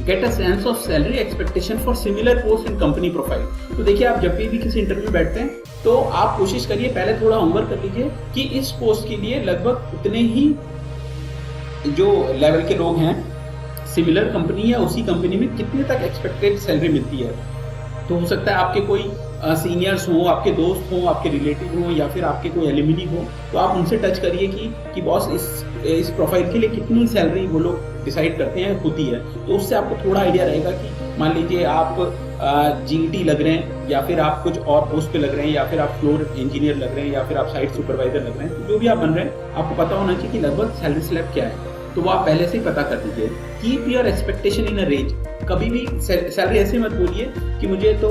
get a sense of salary expectation for similar post in company profile. तो देखिए आप जब भी किसी इंटरव्यू बैठते हैं तो आप कोशिश करिए पहले थोड़ा होमवर्क कर लीजिए कि इस पोस्ट के लिए लगभग उतने ही जो लेवल के लोग हैं सिमिलर कंपनी या उसी कंपनी में कितने तक एक्सपेक्टेड सैलरी मिलती है। तो हो सकता है आपके कोई सीनियर्स हो, आपके दोस्त हो, आपके रिलेटिव हो, या फिर आपके कोई एलिमिनी हो, तो आप उनसे टच करिए कि बॉस इस प्रोफाइल के लिए कितनी सैलरी वो लोग डिसाइड करते हैं होती है। तो उससे आपको थोड़ा आइडिया रहेगा कि मान लीजिए आप जीईटी लग रहे हैं, या फिर आप कुछ और पोस्ट पे लग रहे हैं, या फिर आप फ्लोर इंजीनियर लग रहे हैं, या फिर आप साइट सुपरवाइजर लग रहे हैं, तो जो भी आप बन रहे हैं आपको पता होना चाहिए कि लगभग सैलरी स्लैब क्या है। तो वो आप पहले से ही पता कर दीजिए। Keep your expectation in a range. कभी भी सैलरी ऐसे मत बोलिए कि मुझे तो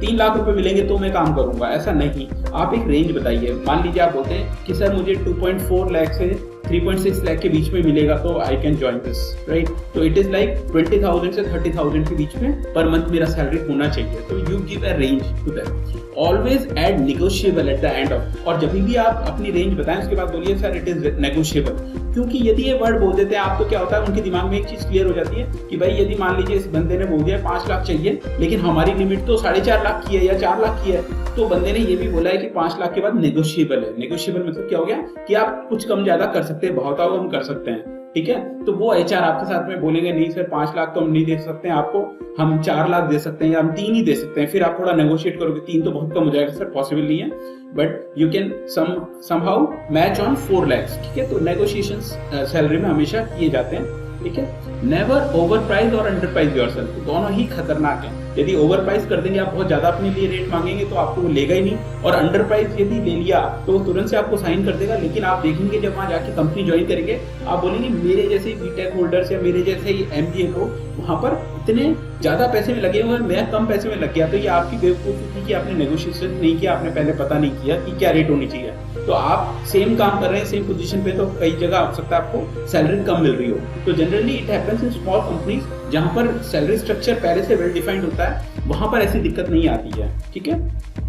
3 लाख रुपए मिलेंगे तो मैं काम करूंगा, ऐसा नहीं। आप एक रेंज बताइए। मान लीजिए आप बोलते हैं कि सर मुझे 2.4 लाख से 3.6 लाख के बीच में मिलेगा तो I can join this, right. तो इट इज लाइक 20,000 से 30,000 के बीच में पर मंथ मेरा सैलरी होना चाहिए। तो you give a range to that. Always add negotiable at the end of. और जब भी आप अपनी रेंज बताएं उसके बाद बोलिए सर इट इज नेगोशिएबल। क्योंकि यदि ये वर्ड बोल देते हैं आप, तो क्या होता है उनके दिमाग में एक चीज क्लियर हो जाती है कि भाई यदि मान लीजिए इस बंदे ने बोल दिया 5 लाख चाहिए, लेकिन हमारी लिमिट तो 4.5 लाख की है या 4 लाख की है, तो बंदे ने ये भी बोला है कि 5 लाख के बाद नेगोशिएबल है। नेगोशिएबल मतलब क्या हो गया कि आप कुछ कम ज्यादा कर सकते हैं, बहुत हम कर सकते हैं, ठीक है। तो वो एचआर आपके साथ में बोलेंगे नहीं सर 5 लाख तो हम नहीं दे सकते हैं आपको, हम 4 लाख दे सकते हैं या हम 3 ही दे सकते हैं। फिर आप थोड़ा नेगोशिएट करोगे, 3 तो बहुत कम हो जाएगा सर, पॉसिबल नहीं है, but you can somehow match on 4 lakh, ठीक है। तो नेगोशिएशन सैलरी में हमेशा किए जाते हैं, ठीक है। नेवर ओवर प्राइस और अंडर प्राइस योरसेल्फ, दोनों ही खतरनाक है। यदि ओवर प्राइस कर देंगे, आप बहुत ज्यादा अपने लिए रेट मांगेंगे तो आपको वो लेगा ही नहीं, और अंडर प्राइस यदि ले लिया तो वो तुरंत से आपको साइन कर देगा। लेकिन आप देखेंगे जब वहां जाके कंपनी ज्वाइन करेंगे, आप बोलेंगे मेरे जैसे बीटेक होल्डर्स या मेरे जैसे ही एमबीए को वहां पर इतने ज्यादा पैसे में लगे हुए हैं, मैं कम पैसे में लग गया। तो ये आपकी बेवकूफी थी कि आपने नेगोशिएशन नहीं किया, आपने पहले पता नहीं किया कि क्या रेट होनी चाहिए। तो आप सेम काम कर रहे हैं सेम पोजीशन पे, तो कई जगह हो सकता है आपको सैलरी कम मिल रही हो। तो generally it happens in small companies, जहां पर सैलरी स्ट्रक्चर पहले से वेल डिफाइंड होता है, वहां पर ऐसी दिक्कत नहीं आती है, ठीक है।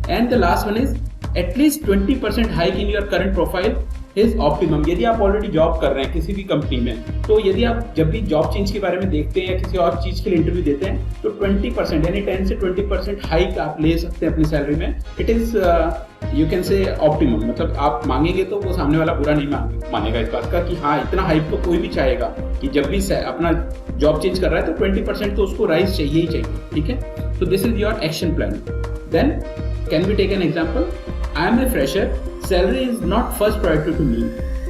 And the last one is at least 20% hike in your current profile is optimum. यदि आप ऑलरेडी जॉब कर रहे हैं किसी भी कंपनी में, तो यदि आप जब भी जॉब चेंज के बारे में देखते हैं या किसी और चीज के लिए इंटरव्यू देते हैं, तो 20% यानी 10 से 20% हाइक आप ले सकते हैं अपनी सैलरी में। इट इज यू कैन से ऑप्टिमम। मतलब आप मांगेंगे तो वो सामने वाला बुरा नहीं मानेगा इस बात का कि हाँ इतना हाइक तो कोई भी चाहेगा कि जब भी अपना जॉब चेंज कर रहा है तो 20% तो उसको राइज चाहिए ही चाहिए, ठीक है। तो this is your action plan. Then can we take an example? I am a fresher, salary is not first priority to me.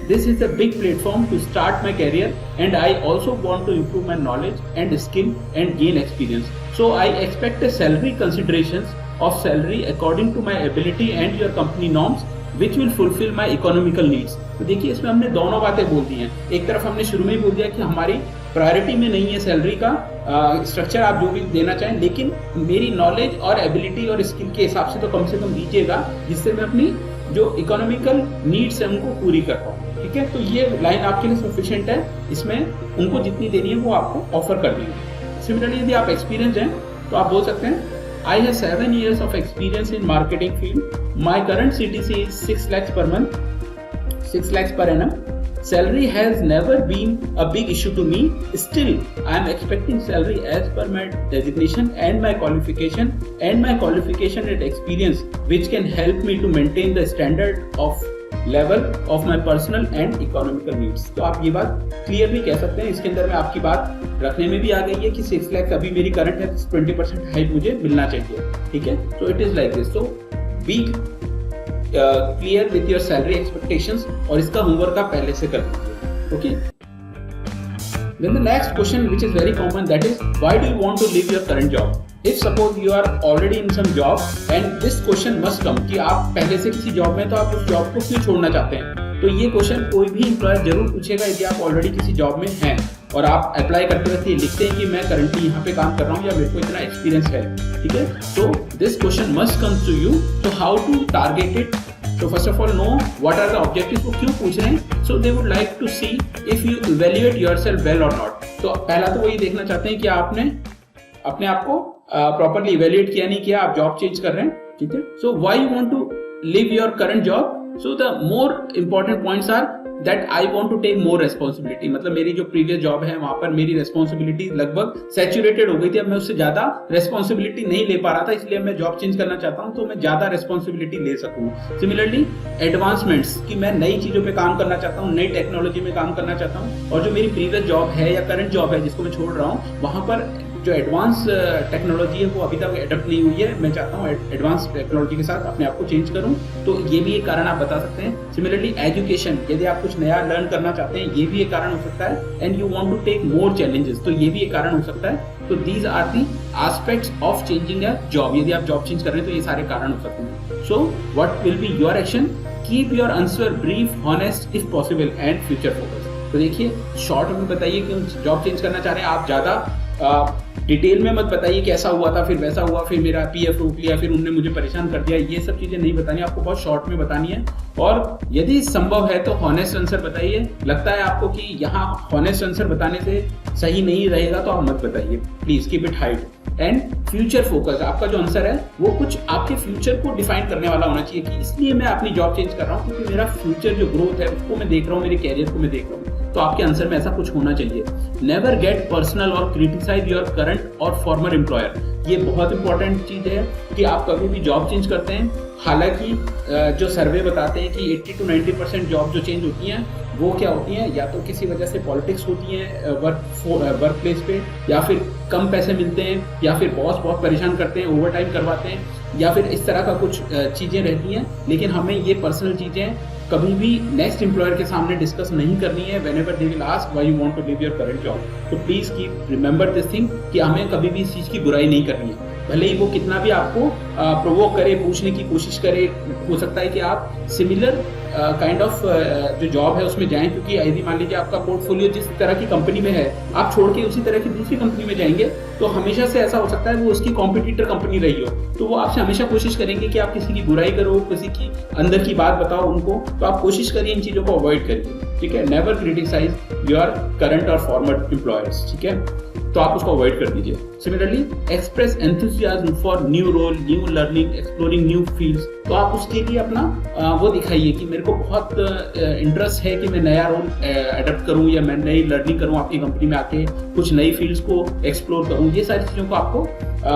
This is a big platform to start my career, and I also want to improve my knowledge and skill and gain experience. So I expect a salary considerations of salary according to my ability and your company norms, which will fulfill my economical needs. तो देखिए इसमें हमने दोनों बातें बोल दी हैं। एक तरफ हमने शुरू में ही बोल दिया कि हमारी प्रायोरिटी में नहीं है सैलरी का स्ट्रक्चर, आप जो भी देना चाहें, लेकिन मेरी नॉलेज और एबिलिटी और स्किल के हिसाब से तो कम दीजिएगा, जिससे मैं अपनी जो इकोनॉमिकल नीड्स है उनको पूरी कर पाऊँ, ठीक है। तो ये लाइन आपके लिए सफिशिएंट है, इसमें उनको जितनी देनी है वो आपको ऑफर कर देंगे। सिमिलरली यदि आप एक्सपीरियंस हैं तो आप बोल सकते हैं I have 7 years of experience in marketing field. My current CTC is 6 lakhs per month, 6 lakhs per annum. Salary has never been a big issue to me. Still, I am expecting salary as per my designation and my qualification and experience, which can help me to maintain the standard of level of my personal and economical needs. तो आप ये बात क्लियरली कह सकते हैं। इसके अंदर में आपकी बात रखने में भी आ गई है कि 6 लाख अभी मेरी करंट है, 20% हाइक मुझे मिलना चाहिए, ठीक है। तो it is like this. So be clear with your salary expectations, और इसका होमवर्क आप पहले से कर लीजिए, okay. Then the next question, which is very common, that is why do you want to leave your current job? If suppose you are already in some job and this question must come कि आप पहले से किसी जॉब में, तो आप उस जॉब को क्यों छोड़ना चाहते हैं। तो ये क्वेश्चन कोई भी एम्प्लॉयर जरूर पूछेगा यदि आप ऑलरेडी किसी जॉब में हैं और आप अप्लाई करते रहते लिखते हैं कि मैं करंटली यहाँ पे काम कर रहा हूँ या मेरे को इतना एक्सपीरियंस है, ठीक है। तो this question must come to you. तो how to target it? So first of all, know what are the objectives, वो क्यों पूछ रहे हैं। So they would like to see if you evaluate yourself well or not. तो पहला तो वही देखना चाहते हैं कि आपने अपने आप को प्रॉपरली इवेल्युएट किया नहीं किया, आप जॉब चेंज कर रहे हैं, ठीक है। So why you want to leave your current job? So the more important points are that I want to take more responsibility, मतलब मेरी जो प्रीवियस जॉब है वहां पर मेरी रेस्पॉन्सिबिलिटी लगभग सैचुरेटेड हो गई थी, अब मैं उससे ज्यादा रेस्पॉन्सिबिलिटी नहीं ले पा रहा था, इसलिए मैं जॉब चेंज करना चाहता हूं तो मैं ज्यादा रेस्पॉन्सिबिलिटी ले सकूं। सिमिलरली एडवांसमेंट्स, कि मैं नई चीजों पे काम करना चाहता हूं, नई टेक्नोलॉजी में काम करना चाहता हूं, और जो मेरी प्रीवियस जॉब है या करंट जॉब है जिसको मैं छोड़ रहा हूं वहां पर जो एडवांस टेक्नोलॉजी है वो अभी तक एडप्ट नहीं हुई है, मैं चाहता हूँ एडवांस टेक्नोलॉजी के साथ अपने आप को चेंज करूँ, तो ये भी एक कारण आप बता सकते हैं। सिमिलरली एजुकेशन, यदि आप कुछ नया लर्न करना चाहते हैं ये भी एक कारण हो सकता है। And you want to take more challenges, तो ये भी एक कारण हो सकता है। तो these are the aspects of changing a job, यदि आप जॉब चेंज कर रहे हैं तो ये सारे कारण हो सकते हैं। So what will be your action? Keep your answer brief, honest if possible and future focus. तो देखिए शॉर्ट में बताइए कि जॉब चेंज करना चाह रहे हैं आप, ज्यादा डिटेल में मत बताइए कैसा हुआ था फिर वैसा हुआ फिर मेरा पीएफ रोक लिया फिर उनने मुझे परेशान कर दिया, ये सब चीजें नहीं बतानी, आपको बहुत शॉर्ट में बतानी है। और यदि संभव है तो हॉनेस्ट आंसर बताइए। लगता है आपको कि यहाँ हॉनेस्ट आंसर बताने से सही नहीं रहेगा तो आप मत बताइए, please keep it hide. And future focus, आपका जो आंसर है वो कुछ आपके फ्यूचर को डिफाइन करने वाला होना चाहिए कि इसलिए मैं अपनी जॉब चेंज कर रहा हूँ क्योंकि मेरा फ्यूचर जो ग्रोथ है उसको मैं देख रहा हूँ, मेरे कैरियर को मैं देख रहा हूँ, तो आपके आंसर में ऐसा कुछ होना चाहिए। नेवर गेट पर्सनल और क्रिटिसाइज योर करंट और फॉर्मर एम्प्लॉयर, ये बहुत इंपॉर्टेंट चीज है कि आप कभी भी जॉब चेंज करते हैं, हालांकि जो सर्वे बताते हैं कि 80 to 90% जॉब जो चेंज होती हैं वो क्या होती हैं, या तो किसी वजह से पॉलिटिक्स होती हैं वर्क प्लेस पे, या फिर कम पैसे मिलते हैं, या फिर बॉस बहुत परेशान करते हैं, ओवर टाइम करवाते हैं, या फिर इस तरह का कुछ चीज़ें रहती हैं। लेकिन हमें ये पर्सनल चीज़ें कभी भी नेक्स्ट एम्प्लॉयर के सामने डिस्कस नहीं करनी है। Whenever they will ask why you want to leave your current job, तो please keep remember this thing कि हमें कभी भी इस चीज़ की बुराई नहीं करनी है, भले ही वो कितना भी आपको प्रोवोक करे, पूछने की कोशिश करे। हो सकता है कि आप सिमिलर काइंड ऑफ जो जॉब है उसमें जाएं, क्योंकि यदि मान लीजिए आपका पोर्टफोलियो जिस तरह की कंपनी में है आप छोड़ के उसी तरह की दूसरी कंपनी में जाएंगे, तो हमेशा से ऐसा हो सकता है वो उसकी कॉम्पिटिटर कंपनी रही हो, तो वो आपसे हमेशा कोशिश करेंगे कि आप किसी की बुराई करो, किसी की अंदर की बात बताओ उनको, तो आप कोशिश करिए इन चीजों को अवॉइड करिए, ठीक है। नेवर क्रिटिसाइज योर करंट और फॉर्मर एम्प्लॉयर्स, ठीक है, तो आप उसको अवॉइड कर दीजिए। Similarly express enthusiasm for new role, new learning, exploring new fields, तो आप उसके लिए अपना वो दिखाइए कि मेरे को बहुत इंटरेस्ट है कि मैं नया रोल एडप्ट करूं या मैं नई लर्निंग करूं, आपकी कंपनी में आके कुछ नई फील्ड्स को एक्सप्लोर करूं, ये सारी चीज़ों को आपको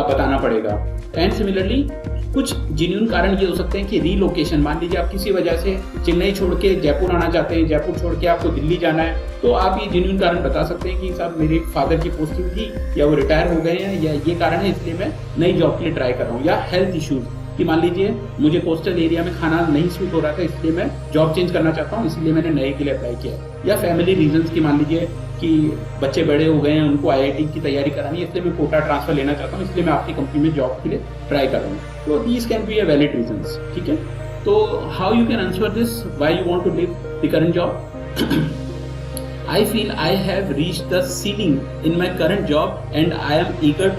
बताना पड़ेगा। एंड सिमिलरली कुछ जेन्युइन कारण ये हो सकते हैं कि रीलोकेशन, मान लीजिए आप किसी वजह से चेन्नई छोड़ के जयपुर आना चाहते हैं, जयपुर छोड़ के आपको दिल्ली जाना है, तो आप ये जेन्युइन कारण बता सकते हैं कि साहब मेरे फादर की पोस्टिंग थी या वो रिटायर हो गए हैं या ये कारण है इसलिए मैं नई जॉब के लिए ट्राई कर रहा हूँ। या हेल्थ इश्यूज, कि मान लीजिए मुझे कोस्टल एरिया में खाना नहीं सूट हो रहा था इसलिए मैं जॉब चेंज करना चाहता हूँ, इसलिए मैंने नए के लिए अप्लाई किया। या फैमिली रीजंस की, मान लीजिए कि बच्चे बड़े हो गए हैं, उनको आईआईटी की तैयारी करानी है इसलिए मैं कोटा ट्रांसफर लेना चाहता हूँ, इसलिए मैं आपकी कंपनी में जॉब के लिए ट्राई कर रहा हूँ। तो these can be a valid reasons, ठीक है। तो how you can answer this, why you want to leave the current job? I feel I have reached the ceiling in my current job and I am eager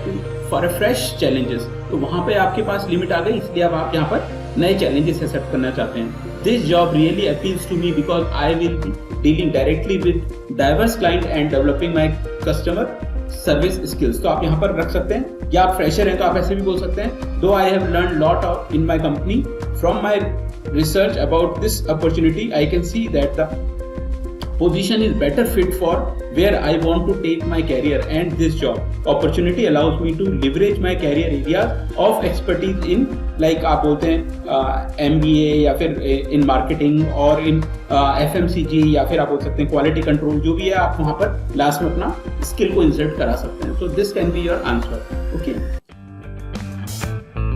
for a fresh challenges. तो वहाँ पे आपके पास लिमिट आ गई, इसलिए अब आप यहाँ पर नए चैलेंजेस एक्सेप्ट करना चाहते हैं। This job really appeals to me because I will be dealing directly with diverse client and developing my customer service skills. तो आप यहाँ पर रख सकते हैं, या आप फ्रेशर हैं तो आप ऐसे भी बोल सकते हैं, Though I have learned lot in my company, from my research about this opportunity, I can see that the position is better fit for where I want to take my career, and this job opportunity allows me to leverage my career areas of expertise in, like आप बोलते हैं MBA या फिर in marketing और in FMCG, या फिर आप बोल सकते हैं क्वालिटी कंट्रोल, जो भी है आप वहाँ पर लास्ट में अपना स्किल को इंसर्ट करा सकते हैं। So this can be your answer, okay.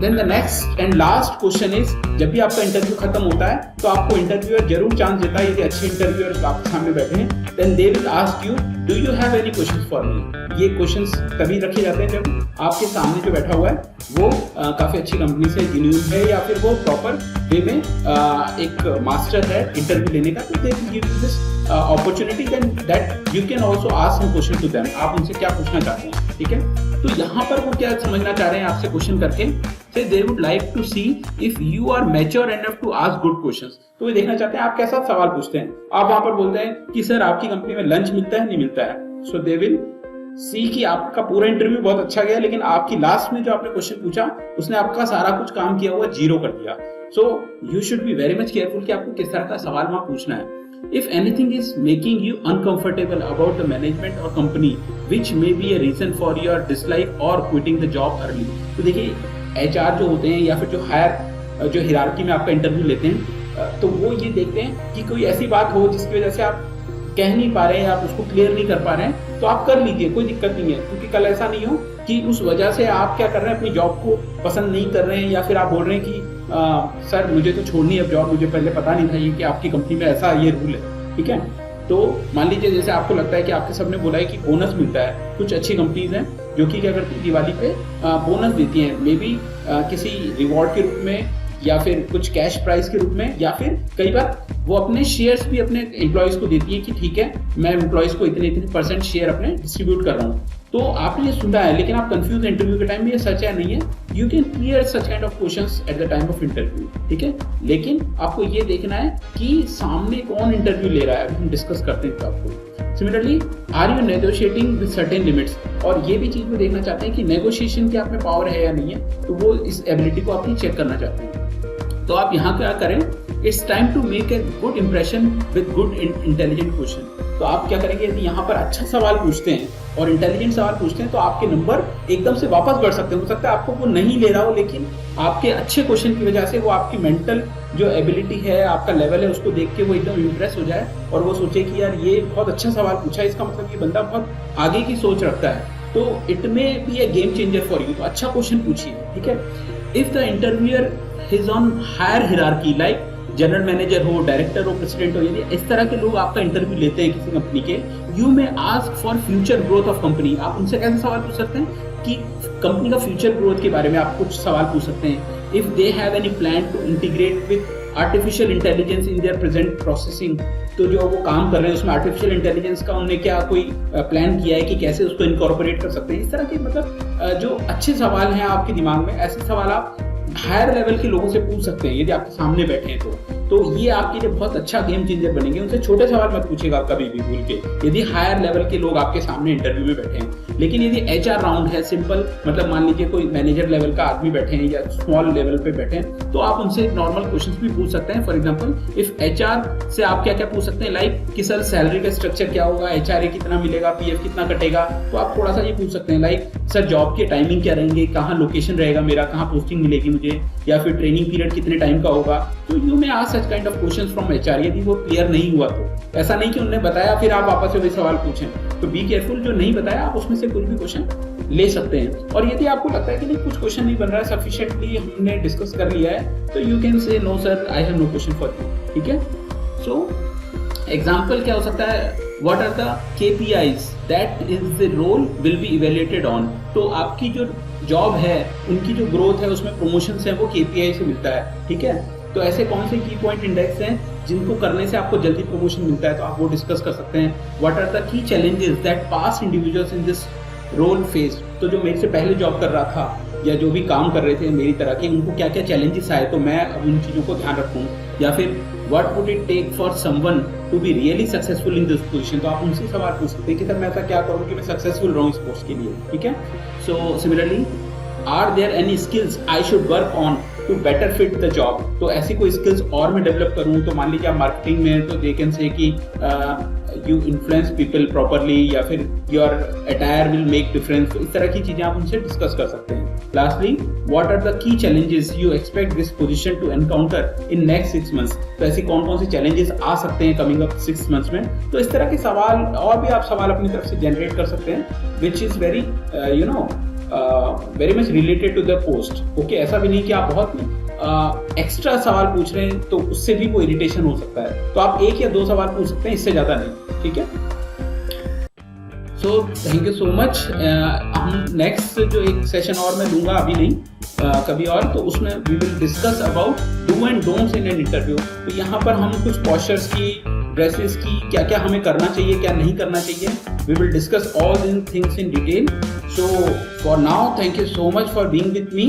Then the next and last question is, जब भी आपका इंटरव्यू खत्म होता है तो आपको इंटरव्यूअर जरूर चांस देता है, यदि अच्छे इंटरव्यूअर आपके सामने बैठे हैं, then they will ask you, do you have any questions for me? ये क्वेश्चंस तभी रखे जाते हैं जब आपके सामने जो बैठा हुआ है वो काफी अच्छी कंपनी से जेन्युइन है, या फिर वो प्रॉपर वे में एक मास्टर है इंटरव्यू लेने का, तो they will give you this opportunity, then that you can also ask some question to them. आप उनसे क्या पूछना चाहते हैं, ठीक है। तो यहाँ पर वो क्या समझना चाह रहे हैं आपसे क्वेश्चन करके, से they would like to see if you are mature enough to ask good questions. तो वो देखना चाहते हैं आप कैसा सवाल पूछते हैं। आप वहां पर बोलते हैं कि सर आपकी कंपनी में लंच मिलता है नहीं मिलता है, so they will see कि आपका पूरा इंटरव्यू बहुत अच्छा गया, लेकिन आपकी लास्ट में जो आपने क्वेश्चन पूछा उसने आपका सारा कुछ काम किया हुआ जीरो कर दिया। So you should be very much careful कि आपको किस तरह का सवाल वहां पूछना है। If anything is making you uncomfortable about the management or company, which may be a reason for your dislike or quitting the job early. तो देखिए HR जो होते हैं या फिर जो हिरार्की में आपका इंटरव्यू लेते हैं, तो वो ये देखते हैं कि कोई ऐसी बात हो जिसकी वजह से आप कह नहीं पा रहे हैं, आप उसको क्लियर नहीं कर पा रहे हैं, तो आप कर लीजिए, कोई दिक्कत नहीं है। क्योंकि कल ऐसा नहीं हो कि उस वजह से आप क्या कर रहे हैं, अपनी जॉब को पसंद नहीं कर रहे हैं, या फिर आप बोल रहे हैं कि सर मुझे तो छोड़नी है अब जॉब, मुझे पहले पता नहीं था ये कि आपकी कंपनी में ऐसा ये रूल है, ठीक है। तो मान लीजिए जैसे आपको लगता है कि आपके सबने बोला है कि बोनस मिलता है, कुछ अच्छी कंपनीज हैं जो कि क्या करती है दिवाली पे बोनस देती हैं, मे बी किसी रिवॉर्ड के रूप में या फिर कुछ कैश प्राइस के रूप में, या फिर कई बार वो अपने शेयर्स भी अपने एम्प्लॉयज को देती है कि ठीक है मैं एम्प्लॉयज को इतने % शेयर अपने डिस्ट्रीब्यूट कर रहा हूँ। तो आपने ये सुना है, लेकिन आप कंफ्यूज इंटरव्यू के टाइम में, ये सच है नहीं है, you can clear such kind of questions eight the time of interview, ठीक है। लेकिन आपको ये देखना है कि सामने कौन इंटरव्यू ले रहा है, हम डिस्कस करते हैं तो आपको। Similarly are you negotiating with certain limits, और ये भी चीज में देखना चाहते हैं कि नेगोशिएशन की आप में पावर है या नहीं है, तो वो इस एबिलिटी को आप चेक करना चाहते हैं। तो आप यहाँ क्या करें, it's time to make a good impression with good intelligent question. तो आप क्या करेंगे, यदि यहाँ पर अच्छा सवाल पूछते हैं और इंटेलिजेंट सवाल पूछते हैं तो आपके नंबर एकदम से वापस बढ़ सकते हैं। हो सकता है आपको वो नहीं ले रहा हो, लेकिन आपके अच्छे क्वेश्चन की वजह से वो आपकी मेंटल जो एबिलिटी है, आपका लेवल है, उसको देख के वो एकदम इम्प्रेस हो जाए और वो सोचे कि यार ये बहुत अच्छा सवाल पूछा है, इसका मतलब ये बंदा बहुत आगे की सोच रखता है, तो it may be a game changer for you. तो अच्छा क्वेश्चन पूछिए, ठीक है। If the interviewer is on higher hierarchy like general manager हो, डायरेक्टर हो, प्रेसिडेंट हो, यदि इस तरह के लोग आपका इंटरव्यू लेते हैं किसी कंपनी के, you may ask for future growth of company. आप उनसे कैसे सवाल पूछ सकते हैं कि कंपनी का फ्यूचर ग्रोथ के बारे में आप कुछ सवाल पूछ सकते हैं। If they have any plan to integrate with artificial intelligence in their present processing, तो जो वो काम कर रहे हैं उसमें आर्टिफिशियल इंटेलिजेंस का उन्होंने क्या कोई प्लान किया है कि कैसे उसको इनकॉर्पोरेट कर सकते हैं। इस तरह के मतलब जो अच्छे सवाल हैं आपके दिमाग में, ऐसे सवाल आप हायर लेवल के लोगों से पूछ सकते हैं यदि आपके सामने बैठे हैं तो ये आपके लिए बहुत अच्छा गेम चेंजर बनेंगे। उनसे छोटे सवाल मत पूछेगा कभी भी भूल के, यदि हायर लेवल के लोग आपके सामने इंटरव्यू में बैठे हैं। लेकिन यदि HR राउंड है, सिंपल मतलब मान लीजिए कोई मैनेजर लेवल का आदमी बैठे हैं या स्मॉल लेवल पे बैठे हैं, तो आप उनसे नॉर्मल क्वेश्चंस भी पूछ सकते हैं। फॉर एग्जांपल इफ HR से आप क्या क्या पूछ सकते हैं, लाइक कि सर सैलरी का स्ट्रक्चर क्या होगा, HRA कितना मिलेगा, PF कितना कटेगा, तो आप थोड़ा सा ये पूछ सकते हैं, लाइक सर जॉब के टाइमिंग क्या रहेंगे, कहाँ लोकेशन रहेगा मेरा, कहाँ पोस्टिंग मिलेगी मुझे, या फिर ट्रेनिंग पीरियड कितने टाइम का होगा। तो you may ask such kind of questions from HR। यदि वो क्लियर नहीं हुआ तो ऐसा नहीं कि उन्होंने बताया फिर आप वापस से वही सवाल पूछें, तो बी केयरफुल, जो नहीं बताया आप उसमें से कुछ भी क्वेश्चन ले सकते हैं। और यदि आपको लगता है कि नहीं कुछ क्वेश्चन नहीं बन रहा है, सफिशिएंटली हमने डिस्कस कर लिया है, तो you can say no sir I have no question for you, ठीक है। सो एग्जाम्पल क्या हो सकता है, what are the KPIs that is the role will be evaluated on. तो आपकी जो जॉब है उनकी जो ग्रोथ है उसमें प्रमोशंस है वो KPI से मिलता है, ठीक है। तो ऐसे कौन से की पॉइंट इंडेक्स हैं जिनको करने से आपको जल्दी प्रमोशन मिलता है, तो आप वो डिस्कस कर सकते हैं। What are the key challenges that past individuals in this role face. तो जो मेरे से पहले जॉब कर रहा था या जो भी काम कर रहे थे मेरी तरह के, उनको क्या क्या चैलेंजेस आए, तो मैं अब उन चीज़ों को ध्यान रखूँ। या फिर what would it take for someone to be really successful in this position. तो आप उनसे सवाल पूछ सकते हैं कि सर मैं ऐसा क्या करूँ कि मैं सक्सेसफुल रहूँ इस पोस्ट के लिए, ठीक है। So similarly are there any skills I should work on to better fit the job. तो ऐसी कोई स्किल्स और मैं डेवलप करूँ, तो मान लीजिए आप मार्केटिंग में, तो दे कैन से कि यू इन्फ्लुएंस पीपल प्रॉपरली, या फिर your attire will make difference. तो इस तरह की चीजें आप उनसे डिस्कस कर सकते हैं। Lastly what are the key challenges you expect this position to encounter in next 6 months। तो ऐसी कौन कौन से चैलेंजेस आ सकते हैं कमिंग अप 6 months में। तो इस तरह के सवाल और भी आप सवाल अपनी तरफ से जनरेट कर सकते हैं, which is very very much related to the post. Okay, ऐसा भी नहीं कि आप बहुत एक्स्ट्रा सवाल पूछ रहे हैं तो उससे भी कोई इरिटेशन हो सकता है। तो आप 1 या 2 सवाल पूछ सकते हैं, इससे ज्यादा नहीं, ठीक है। So thank you so much. हम नेक्स्ट जो एक सेशन और मैं दूंगा, अभी नहीं कभी और, तो उसमें we will discuss about do and don'ts in an interview. तो यहाँ पर हम कुछ पोस्चर्स की, ड्रेसेस की, क्या क्या हमें करना चाहिए क्या नहीं करना चाहिए, वी विल डिस्कस ऑल इन things in detail. So for now, thank you so much for being with me.